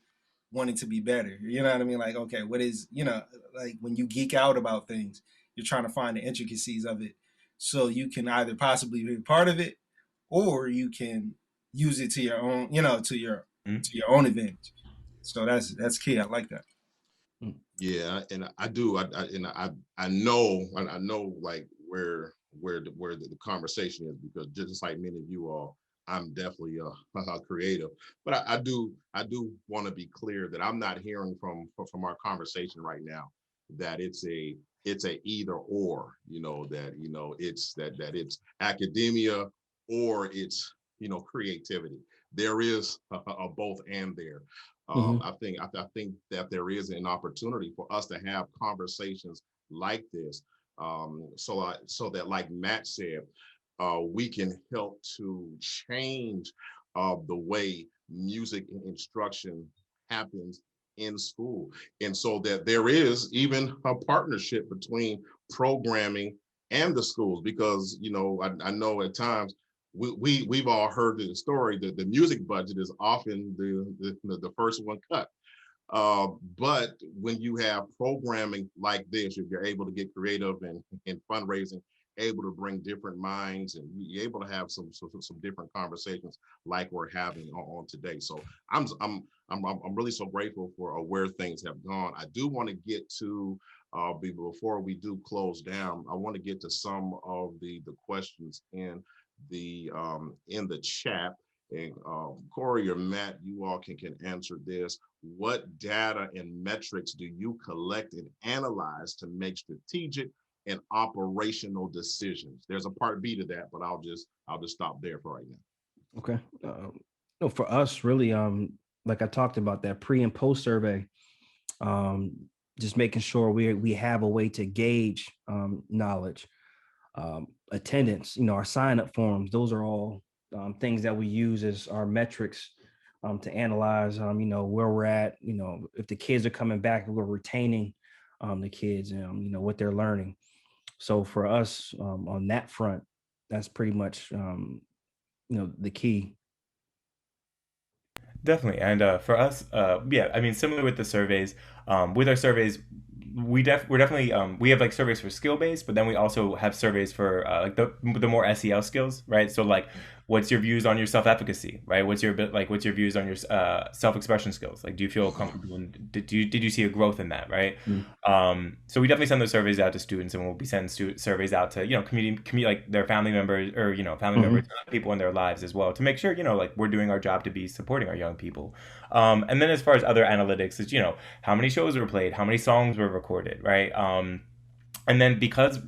wanting to be better. You know what I mean? Like, okay, what is, you know, like when you geek out about things, you're trying to find the intricacies of it so you can either possibly be part of it, or you can use it to your own, you know, to your own advantage. So that's key. I like that. Yeah, and I do. I know like where the conversation is, because just like many of you all, I'm definitely a creative. But I do want to be clear that I'm not hearing from our conversation right now that it's a either or, you know, that, you know, it's that it's academia or it's, you know, creativity. There is a both and there. I think that there is an opportunity for us to have conversations like this, so that, like Matt said, we can help to change the way music instruction happens in school, and so that there is even a partnership between programming and the schools, because, you know, I know at times we've all heard the story that the music budget is often the first one cut. But when you have programming like this, if you're able to get creative and fundraising, able to bring different minds, and you're able to have some different conversations like we're having on today. So I'm really so grateful for where things have gone. I do want to get to before we do close down, I want to get to some of the questions in the chat. And Corey or Matt, you all can answer this. What data and metrics do you collect and analyze to make strategic and operational decisions? There's a part B to that, but I'll just stop there for right now. Okay. No, for us, really, like I talked about, that pre and post survey, just making sure we have a way to gauge knowledge, attendance, you know, our sign up forms. Those are all things that we use as our metrics to analyze, you know, where we're at, you know, if the kids are coming back, we're retaining the kids and, you know, what they're learning. So for us on that front, that's pretty much, you know, the key. Definitely. And for us, yeah, I mean, similar with the surveys, with our surveys, we're definitely we have like surveys for skill based, but then we also have surveys for like the more SEL skills, right? So like what's your views on your self-efficacy, right? What's your views on your self-expression skills? Like, do you feel comfortable? And did you see a growth in that, right? So we definitely send those surveys out to students, and we'll be sending surveys out to, community, like their family members, or family members, people in their lives as well, to make sure like we're doing our job to be supporting our young people. And then as far as other analytics, is how many shows were played, how many songs were recorded, right? And then because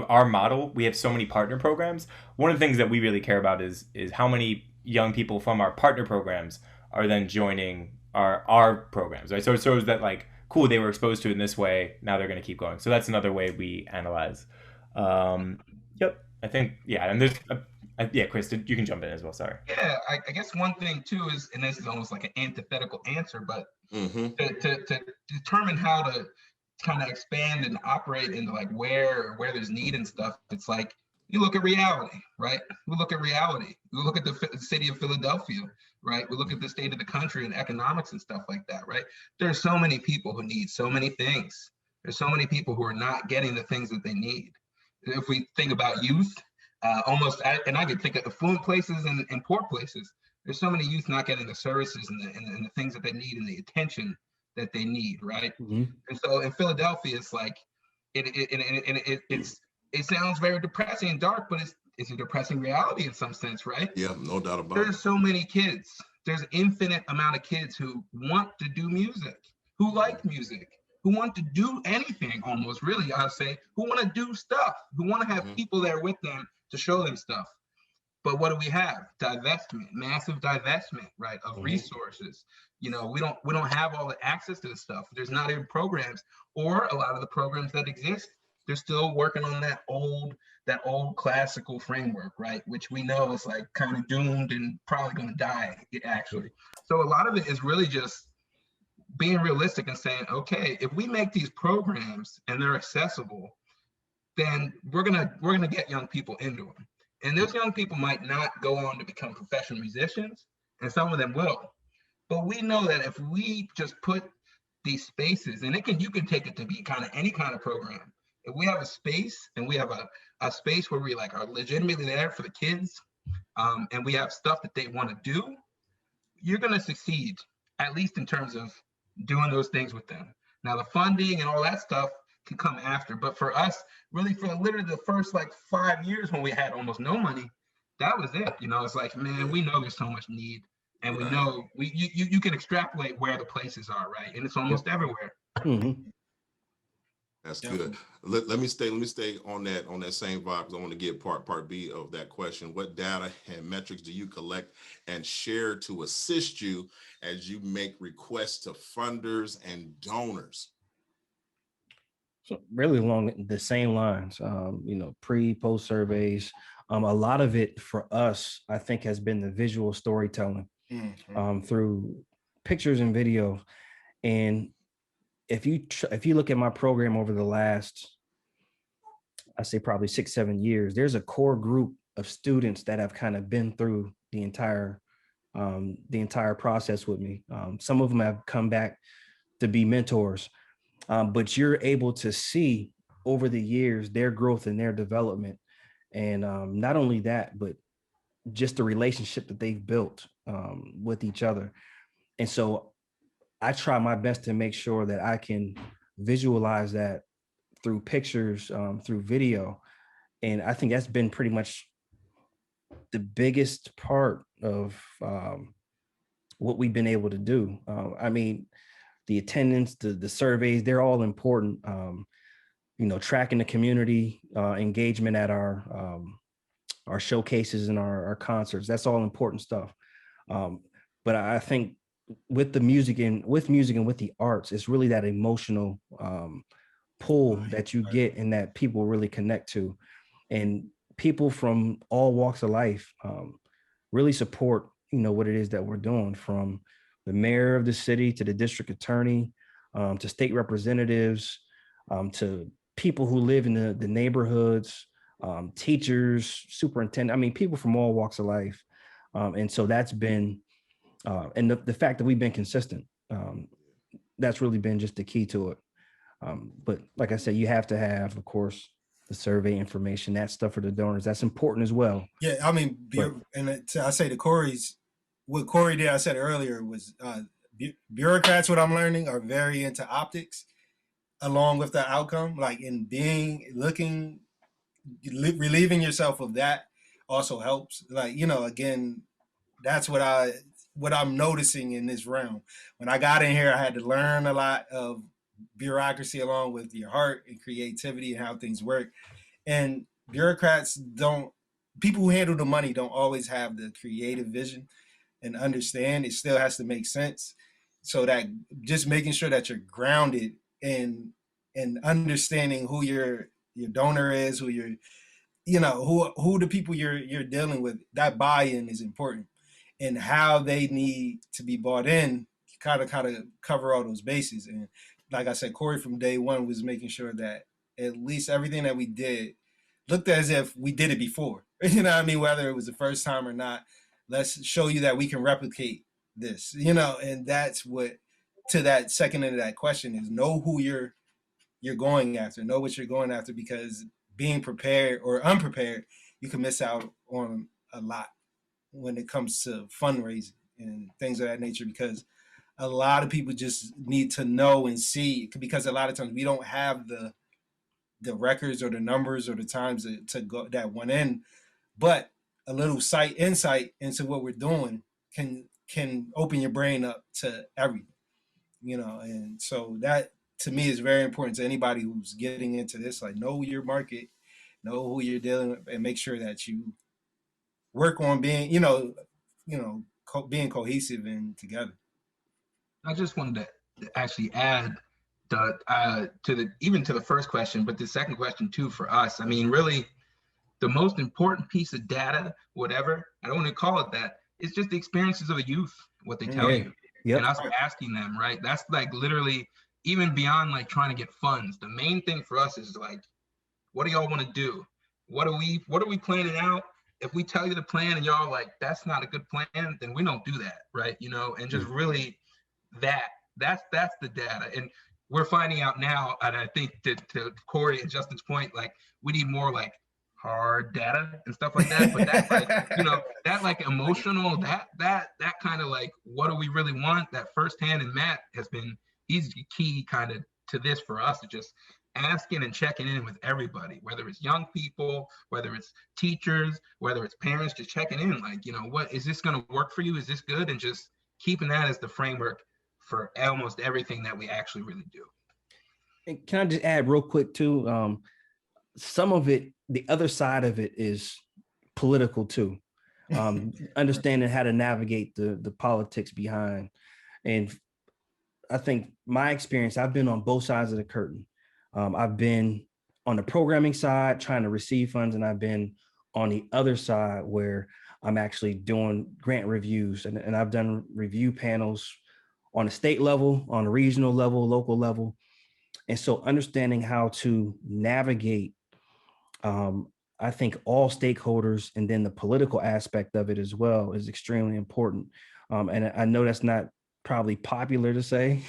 our model, we have so many partner programs. One of the things that we really care about is how many young people from our partner programs are then joining our programs, right? So it shows that, like, cool, they were exposed to it in this way, now they're going to keep going. So that's another way we analyze. Yep, I think, yeah. And there's Chris, you can jump in as well. Sorry. Yeah, I guess one thing too is, and this is almost like an antithetical answer, but to determine how to kind of expand and operate into like where there's need and stuff, it's like you look at reality, right? We look at reality. We look at the city of Philadelphia, right? We look at the state of the country and economics and stuff like that, right? There's so many people who need so many things. There's so many people who are not getting the things that they need. If we think about youth, and I could think of affluent places and poor places. There's so many youth not getting the services and the things that they need and the attention that they need, right? And so in Philadelphia, it's like it sounds very depressing and dark, but it's a depressing reality in some sense, right? Yeah, no doubt about it. There's so many kids. There's an infinite amount of kids who want to do music, who like music, who want to do anything almost, really, I'd say, who want to do stuff, who want to have people there with them to show them stuff. But what do we have? Divestment, massive divestment, right, of resources. We don't have all the access to the stuff. There's not even programs, or a lot of the programs that exist, they're still working on that old classical framework, right? Which we know is like kind of doomed and probably going to die, actually. So a lot of it is really just being realistic and saying, okay, if we make these programs and they're accessible, then we're gonna get young people into them. And those young people might not go on to become professional musicians, and some of them will. But we know that if we just put these spaces, and you can take it to be kind of any kind of program. If we have a space, and we have a space where we like are legitimately there for the kids, and we have stuff that they want to do, you're gonna succeed, at least in terms of doing those things with them. Now the funding and all that stuff can come after, but for us, really, for literally the first like 5 years when we had almost no money, that was it. It's like, man, we know there's so much need, and we know you can extrapolate where the places are, right? And it's almost everywhere. That's good. Let me stay on that same vibe, because I want to get part B of that question. What data and metrics do you collect and share to assist you as you make requests to funders and donors? So really along the same lines, pre-post surveys. A lot of it for us, I think, has been the visual storytelling through pictures and video. And if you look at my program over the last, I say probably 6-7 years, there's a core group of students that have kind of been through the entire process with me. Some of them have come back to be mentors. But you're able to see over the years their growth and their development. And not only that, but just the relationship that they've built with each other. And so I try my best to make sure that I can visualize that through pictures, through video. And I think that's been pretty much the biggest part of what we've been able to do. The attendance, the surveys, they're all important. Tracking the community engagement at our showcases and our concerts, that's all important stuff. But I think with music and with the arts, it's really that emotional pull that you get and that people really connect to. And people from all walks of life really support, what it is that we're doing, from the mayor of the city to the district attorney, to state representatives, to people who live in the neighborhoods, teachers, superintendent, people from all walks of life. And so that's been, and the fact that we've been consistent, that's really been just the key to it. But like I said, you have to have, of course, the survey information, that stuff for the donors. That's important as well. Yeah, I mean, But- I say to Corey's, what Corey did, I said earlier, was bureaucrats, what I'm learning, are very into optics along with the outcome, like in relieving yourself of that also helps. Like, again, that's what I'm noticing in this realm. When I got in here, I had to learn a lot of bureaucracy along with your heart and creativity and how things work. And people who handle the money don't always have the creative vision and understand. It still has to make sense. So that just making sure that you're grounded in understanding who your donor is, who who the people you're dealing with, that buy-in is important, and how they need to be bought in, kind of cover all those bases. And like I said, Corey from day one was making sure that at least everything that we did looked as if we did it before. You know what I mean? Whether it was the first time or not, let's show you that we can replicate this, and that's what, to that second end of that question, is know who you're going after, know what you're going after, because being prepared or unprepared, you can miss out on a lot when it comes to fundraising and things of that nature, because a lot of people just need to know and see, because a lot of times we don't have the records or the numbers or the times to go that one in, but a little insight into what we're doing can open your brain up to everything, and so that to me is very important to anybody who's getting into this. Like, know your market, know who you're dealing with, and make sure that you work on being, being cohesive and together. I just wanted to actually add to the first question, but the second question too for us. I mean, really, the most important piece of data, whatever, I don't want to call it that, it's just the experiences of the youth, what they tell you. Yep. And us asking them, right? That's like literally, even beyond like trying to get funds, the main thing for us is like, what do y'all want to do? What are we planning out? If we tell you the plan and y'all like, that's not a good plan, then we don't do that, right? And just really that's the data. And we're finding out now, and I think to Corey and Justin's point, like, we need more like hard data and stuff like that. But that's like, that like emotional, that kind of like, what do we really want? That firsthand, and Matt he's key kind of to this for us, to just asking and checking in with everybody, whether it's young people, whether it's teachers, whether it's parents, just checking in, like, what is this going to work for you? Is this good? And just keeping that as the framework for almost everything that we actually really do. And can I just add real quick too? Some of it, the other side of it is political too. Understanding how to navigate the politics behind. And I think my experience, I've been on both sides of the curtain. I've been on the programming side trying to receive funds, and I've been on the other side where I'm actually doing grant reviews, and I've done review panels on a state level, on a regional level, local level. And so understanding how to navigate, I think all stakeholders, and then the political aspect of it as well, is extremely important. And I know that's not probably popular to say,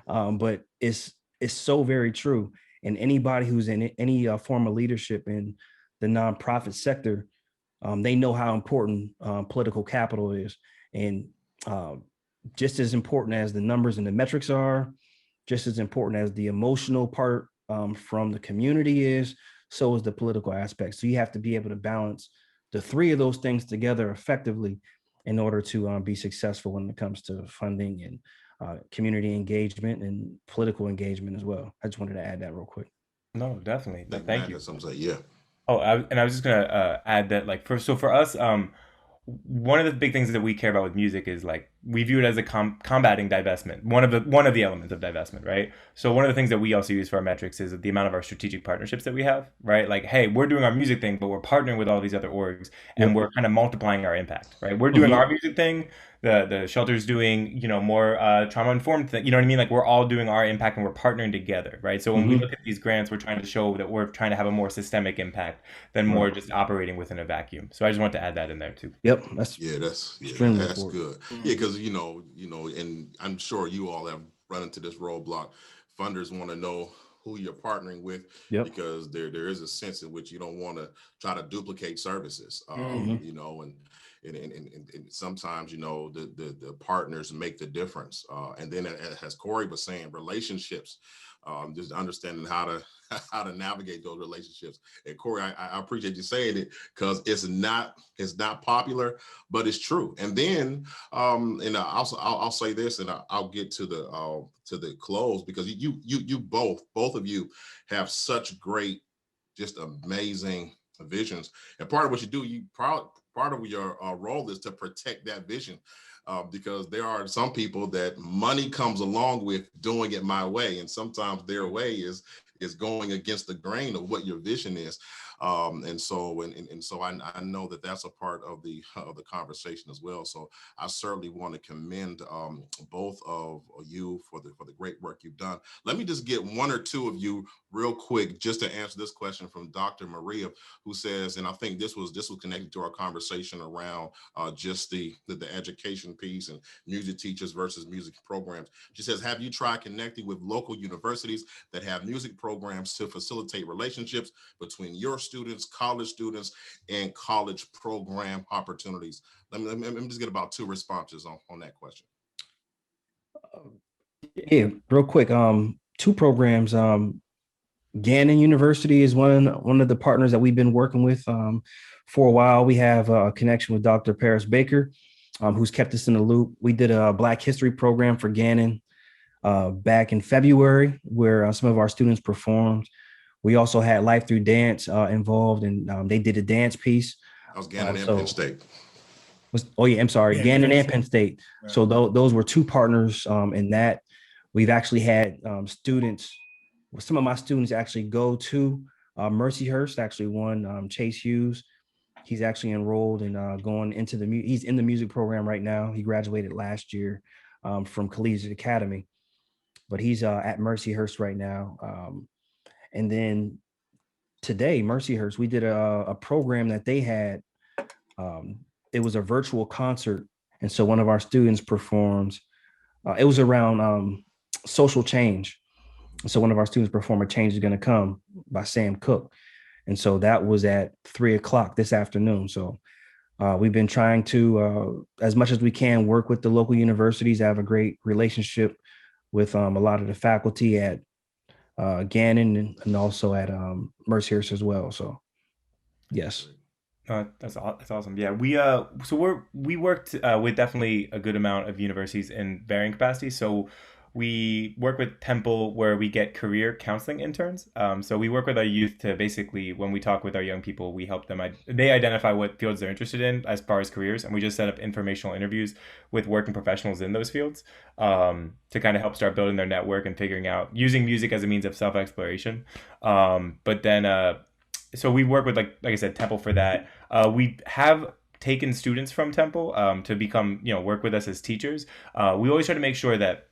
but it's so very true. And anybody who's in any form of leadership in the nonprofit sector, they know how important political capital is. And just as important as the numbers and the metrics are, just as important as the emotional part from the community is, so is the political aspect. So you have to be able to balance the three of those things together effectively in order to be successful when it comes to funding and community engagement and political engagement as well. I just wanted to add that real quick. No, definitely. Thank you. Yeah. Oh, I was just gonna add that, like, for us, one of the big things that we care about with music is, like, we view it as a combating divestment. One of the elements of divestment, right? So one of the things that we also use for our metrics is the amount of our strategic partnerships that we have, right? Like, hey, we're doing our music thing, but we're partnering with all these other orgs, and we're kind of multiplying our impact, right? We're doing our music thing. The shelter's doing, more trauma informed thing. You know what I mean? Like, we're all doing our impact and we're partnering together, right? So when we look at these grants, we're trying to show that we're trying to have a more systemic impact than more just operating within a vacuum. So I just want to add that in there too. Yep, that's extremely that's important. good. Yeah, because and I'm sure you all have run into this roadblock. Funders want to know who you're partnering with, Yep. because there is a sense in which you don't want to try to duplicate services, you know, and sometimes, you know, the partners make the difference. And then, as Corey was saying, relationships, just understanding how to navigate those relationships. And Corey, I appreciate you saying it, because it's not popular, but it's true. And then, and also I'll say this, and I'll get to the close, because you both of you have such great, just amazing visions. And part of what you do, part of your role is to protect that vision, because there are some people that money comes along with doing it my way, and sometimes their way is going against the grain of what your vision is. And so I know that that's a part of the conversation as well. So I certainly want to commend both of you for the great work you've done. Let me just get one or two of you real quick just to answer this question from Dr. Maria, who says, and I think this was connected to our conversation around just the education piece and music teachers versus music programs. She says, have you tried connecting with local universities that have music programs to facilitate relationships between your students, college students, and college program opportunities? Let me just get about two responses on that question. Yeah, real quick. Two programs. Gannon University is one of the partners that we've been working with for a while. We have a connection with Dr. Paris Baker, who's kept us in the loop. We did a Black History program for Gannon back in February, where some of our students performed. We also had Life Through Dance involved, and they did a dance piece. That was Gannon and Penn State. I'm sorry, Yeah, Gannon and Penn State. Right. So those were two partners in that. We've actually had students. Some of my students actually go to Mercyhurst. Actually, one Chase Hughes. He's actually enrolled and going into he's in the music program right now. He graduated last year from Collegiate Academy, but he's at Mercyhurst right now. And then today, Mercyhurst, we did a program that they had. It was a virtual concert, and so one of our students performed. It was around social change. So one of our students performed "A Change Is Gonna Come" by Sam Cooke. And so that was at 3:00 this afternoon. So we've been trying to, as much as we can, work with the local universities. I have a great relationship with a lot of the faculty at Gannon and also at Mercyhurst as well. So, yes. That's awesome. Yeah, we worked with definitely a good amount of universities in varying capacities. So we work with Temple, where we get career counseling interns. So we work with our youth to basically, when we talk with our young people, we help them. They identify what fields they're interested in as far as careers, and we just set up informational interviews with working professionals in those fields to kind of help start building their network and figuring out using music as a means of self-exploration. But then, so we work with like I said, Temple for that. We have taken students from Temple to become, work with us as teachers. We always try to make sure that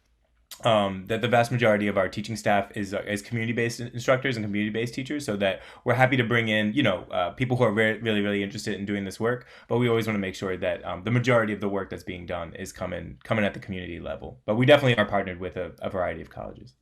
the vast majority of our teaching staff is community-based instructors and community-based teachers, so that we're happy to bring in, people who are really, really interested in doing this work. But we always want to make sure that the majority of the work that's being done is coming at the community level. But we definitely are partnered with a variety of colleges.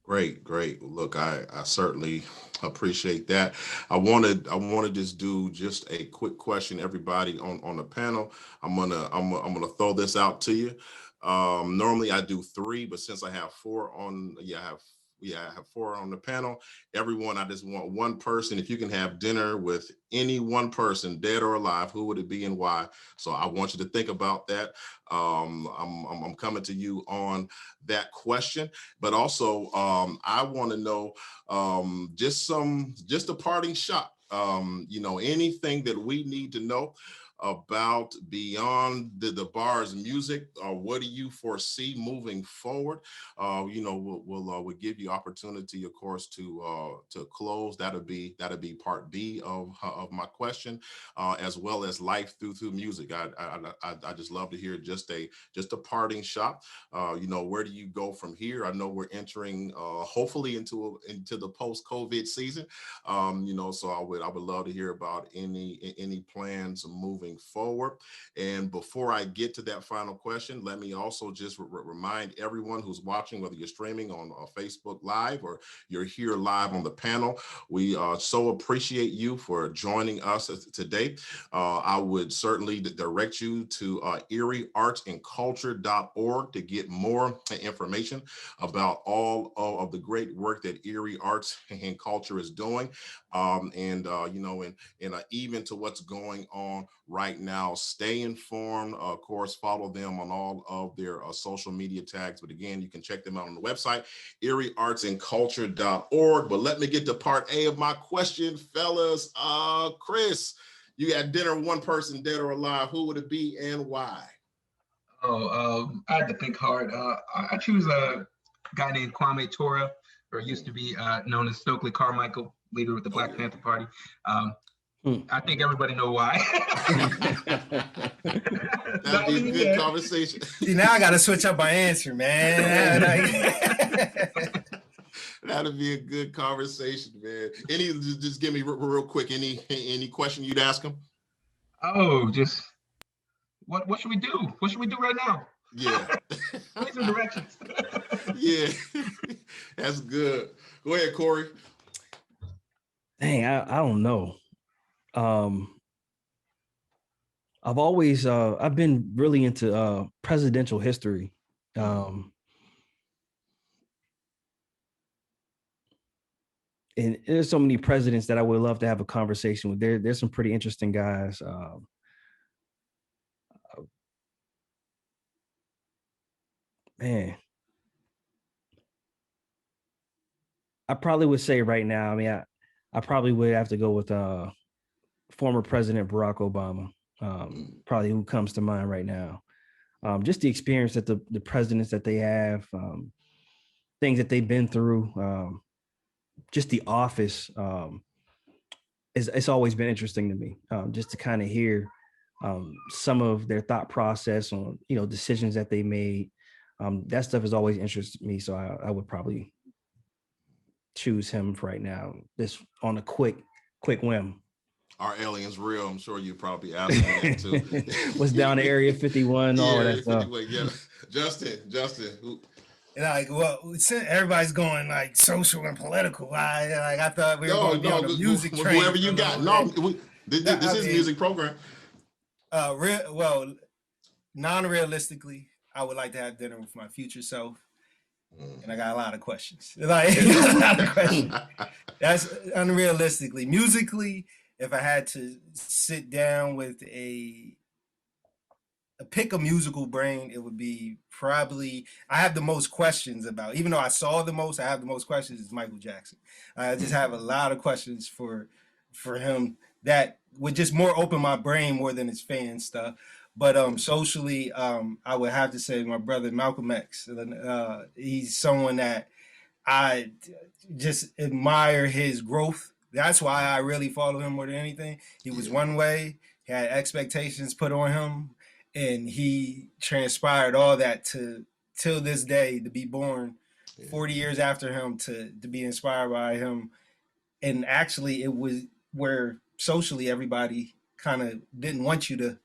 Great. Look, I certainly appreciate that. I want to just do just a quick question, everybody on the panel. I'm gonna throw this out to you. Normally I do 3, but since I have 4 on, I have 4 on the panel. Everyone, I just want one person. If you can have dinner with any one person, dead or alive, who would it be and why? So I want you to think about that. I'm coming to you on that question, but also I want to know just a parting shot. Anything that we need to know about beyond the bar's music, what do you foresee moving forward? We'll give you opportunity, of course, to close. That'll be part B of my question, as well as life through music. I just love to hear just a parting shot. Where do you go from here? I know we're entering hopefully into the post-COVID season. So I would love to hear about any plans moving moving forward. And before I get to that final question, let me also just remind everyone who's watching, whether you're streaming on Facebook Live or you're here live on the panel, we so appreciate you for joining us today. I would certainly direct you to erieartsandculture.org to get more information about all of the great work that Erie Arts and Culture is doing. Even to what's going on right now, stay informed. Of course, follow them on all of their social media tags. But again, you can check them out on the website, erieartsandculture.org. But let me get to part A of my question, fellas. Chris, you got dinner with one person, dead or alive. Who would it be and why? I had to think hard. I choose a guy named Kwame Tora, or used to be known as Stokely Carmichael, leader with the Black Panther Party. I think everybody know why. That'd be a good conversation. See, now I got to switch up my answer, man. That'd be a good conversation, man. Just give me real quick. Any question you'd ask him? Oh, just what should we do? What should we do right now? Yeah. Give me some directions. Yeah, that's good. Go ahead, Corey. Dang, I don't know. I've been really into presidential history. And there's so many presidents that I would love to have a conversation with. There's some pretty interesting guys. Man, I probably would say right now, I probably would have to go with former President Barack Obama, probably who comes to mind right now. Just the experience that the presidents that they have, things that they've been through, just the office, it's always been interesting to me, just to kind of hear some of their thought process on, decisions that they made. That stuff has always interested me. So I would probably choose him for right now, just on a quick whim. Are aliens real? I'm sure you probably asked me that too. What's down to Area 51, all of that stuff. Yeah. Justin. Like, well, since everybody's going like social and political, I thought we were going to be on the music train. Whoever you got. No, this is a music program. Non-realistically, I would like to have dinner with my future self. And I got a lot of questions. That's unrealistically. Musically, if I had to sit down with pick a musical brain, it would be probably, I have the most questions about, even though I saw the most, I have the most questions, is Michael Jackson. I just have a lot of questions for him that would just more open my brain more than his fan stuff. But socially, I would have to say my brother Malcolm X. He's someone that I just admire his growth. That's why I really follow him more than anything. He was one way, he had expectations put on him, and he transpired all that till this day, to be born 40 years after him, to be inspired by him. And actually, it was where socially everybody kind of didn't want you to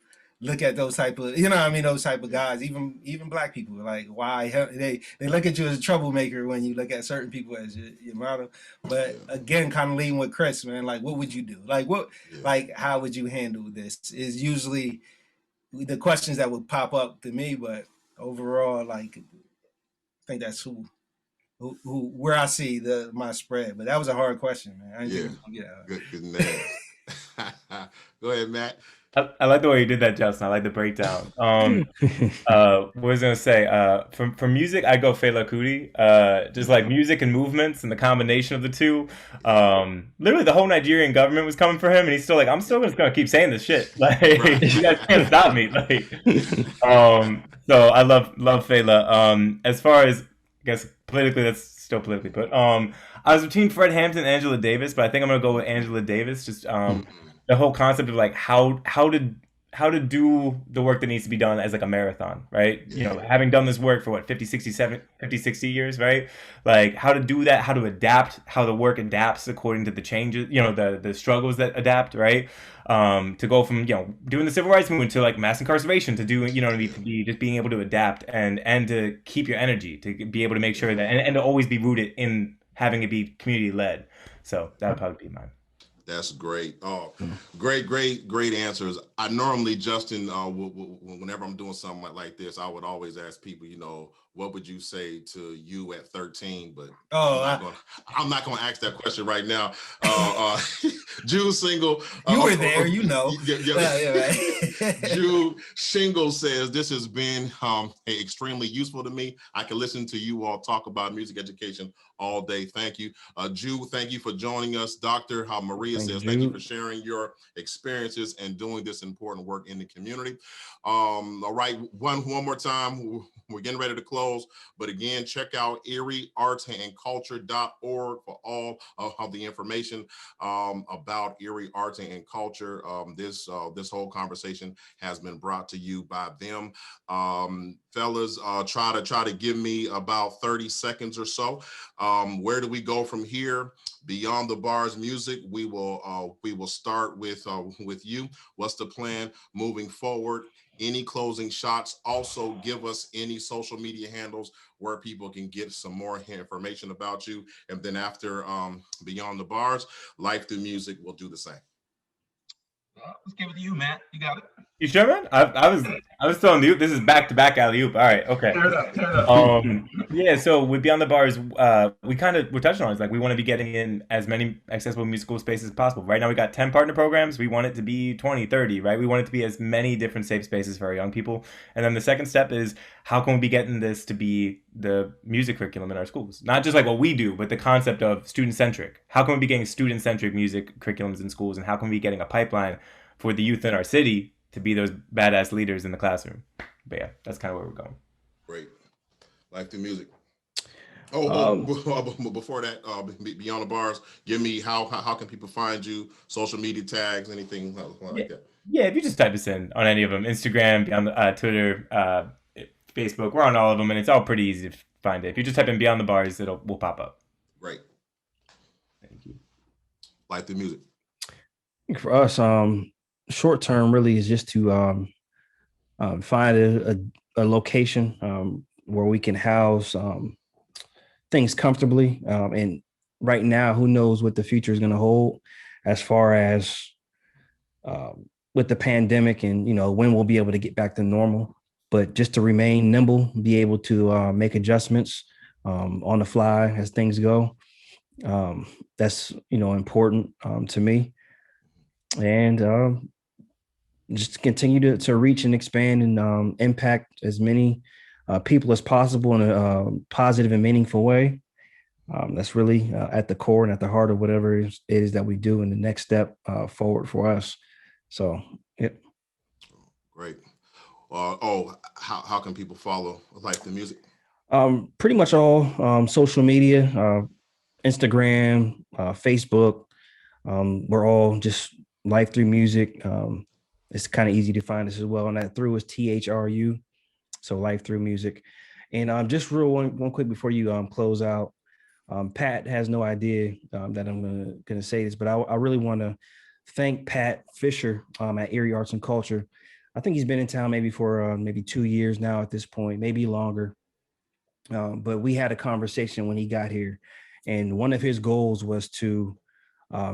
look at those type of, those type of guys, even Black people, like, why they look at you as a troublemaker when you look at certain people as your model. But again, kind of leading with Chris, man, like, what would you do? Like, how would you handle this is usually the questions that would pop up to me. But overall, like, I think that's where I see my spread. But that was a hard question, man. Good man. Go ahead, Matt. I like the way you did that, Justin. I like the breakdown. What was I gonna say? For music, I go Fela Kuti. Just like music and movements and the combination of the two. Literally, the whole Nigerian government was coming for him, and he's still like, "I'm still just gonna keep saying this shit. Like, you guys can't stop me." Like, so I love Fela. As far as, I guess politically, that's still politically, but I was between Fred Hampton and Angela Davis, but I think I'm gonna go with Angela Davis. Just the whole concept of like how did how to do the work that needs to be done as like a marathon, right? You know, Yeah. having done this work for what, 50, 60 years, right? Like how to do that, how to adapt, how the work adapts according to the changes, you know, the struggles that adapt, right? To go from, you know, doing the civil rights movement to like mass incarceration to doing, you know what I mean, to be just being able to adapt and to keep your energy, to be able to make sure that and to always be rooted in having it be community led. So that would probably be mine. That's great. Oh, Mm. great answers. I normally, Justin, whenever I'm doing something like this, I would always ask people, you know, what would you say to you at 13? But I'm not gonna ask that question right now. Jude Single. You were there, you know. Jude Shingle says this has been extremely useful to me. I can listen to you all talk about music education all day. Thank you. Jude, thank you for joining us. Dr. Maria says, thank you for sharing your experiences and doing this important work in the community. All right, one more time. We're getting ready to close, but again, check out erieartsandculture.org for all of the information about Erie Arts and Culture. This whole conversation has been brought to you by them. Fellas, try to give me about 30 seconds or so. Where do we go from here? Beyond the Bars Music, we will start with you. What's the plan moving forward? Any closing shots? Also, give us any social media handles where people can get some more information about you. And then after Beyond the Bars, Life Through Music will do the same. Let's give it to you, Matt. You got it. You sure, man? I was telling you this is back to back alley oop. All right, okay. Turn it up. Yeah. So with Beyond the Bars, we're touching on it. It's like we want to be getting in as many accessible musical spaces as possible. Right now we got 10 partner programs. We want it to be 20, 30, right? We want it to be as many different safe spaces for our young people. And then the second step is how can we be getting this to be the music curriculum in our schools? Not just like what we do, but the concept of student centric. How can we be getting student centric music curriculums in schools, and how can we be getting a pipeline for the youth in our city to be those badass leaders in the classroom? But yeah, that's kind of where we're going. Great. Life Through Music. Before that, Beyond the Bars, give me how can people find you? Social media tags, anything like that? Yeah, if you just type us in on any of them, Instagram, Beyond Twitter, Facebook, we're on all of them, and it's all pretty easy to find it. If you just type in Beyond the Bars, will pop up. Great. Thank you. Life Through Music. For us, short term really is just to find a location where we can house things comfortably. And right now, who knows what the future is going to hold as far as with the pandemic and, you know, when we'll be able to get back to normal. But just to remain nimble, be able to make adjustments on the fly as things go. That's, you know, important to me. And just continue to reach and expand and impact as many people as possible in a positive and meaningful way. That's really at the core and at the heart of whatever it is that we do in the next step forward for us. So, yep. Great. How can people follow Life Through Music? Pretty much all social media, Instagram, Facebook. We're all just Life Through Music. It's kind of easy to find us as well. And that Thru is THRU. So Life Through Music. And just real one quick before you close out. Pat has no idea that I'm gonna say this, but I really want to thank Pat Fisher at Erie Arts and Culture. I think he's been in town maybe for maybe 2 years now at this point, maybe longer. But we had a conversation when he got here, and one of his goals was to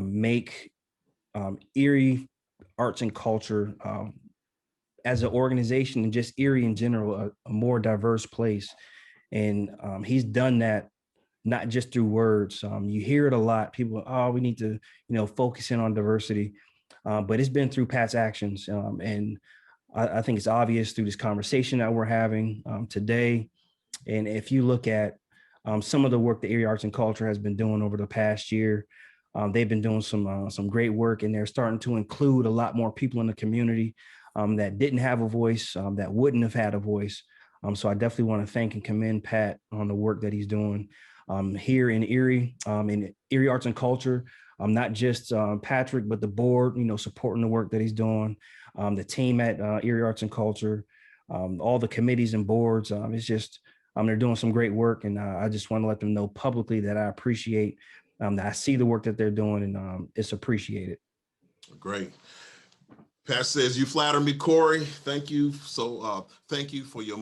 make Erie Arts and Culture as an organization and just Erie in general a more diverse place. And he's done that not just through words. You hear it a lot. People, we need to, focus in on diversity. But it's been through Pat's actions. And I think it's obvious through this conversation that we're having today. And if you look at some of the work that Erie Arts and Culture has been doing over the past year, they've been doing some great work, and they're starting to include a lot more people in the community that didn't have a voice, that wouldn't have had a voice. So I definitely want to thank and commend Pat on the work that he's doing here in Erie Arts and Culture. Not just Patrick, but the board, supporting the work that he's doing. the team at Erie Arts and Culture, all the committees and boards. It's just, they're doing some great work. And I just want to let them know publicly that I appreciate, that I see the work that they're doing, and it's appreciated. Great. Pat says, you flatter me, Corey. Thank you. So thank you for your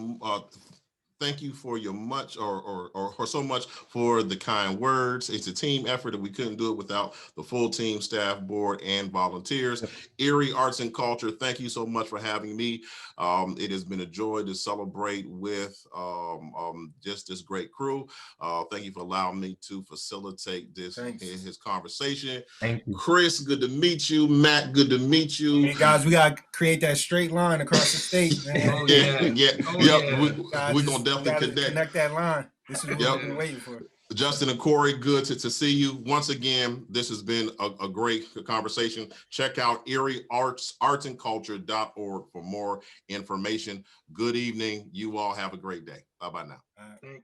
much or so much for the kind words. It's a team effort, and we couldn't do it without the full team, staff, board, and volunteers. Yep. Erie Arts and Culture, thank you so much for having me. It has been a joy to celebrate with just this great crew. Thank you for allowing me to facilitate this his conversation. Thank you. Chris, good to meet you. Matt, good to meet you. Hey guys, we gotta create that straight line across the state, man. Oh, yeah. We're gonna definitely connect that line. This is what we've been waiting for. Justin and Corey, good to see you once again. This has been a great conversation. Check out erieartsandculture.org for more information. Good evening. You all have a great day. Bye-bye now. All right.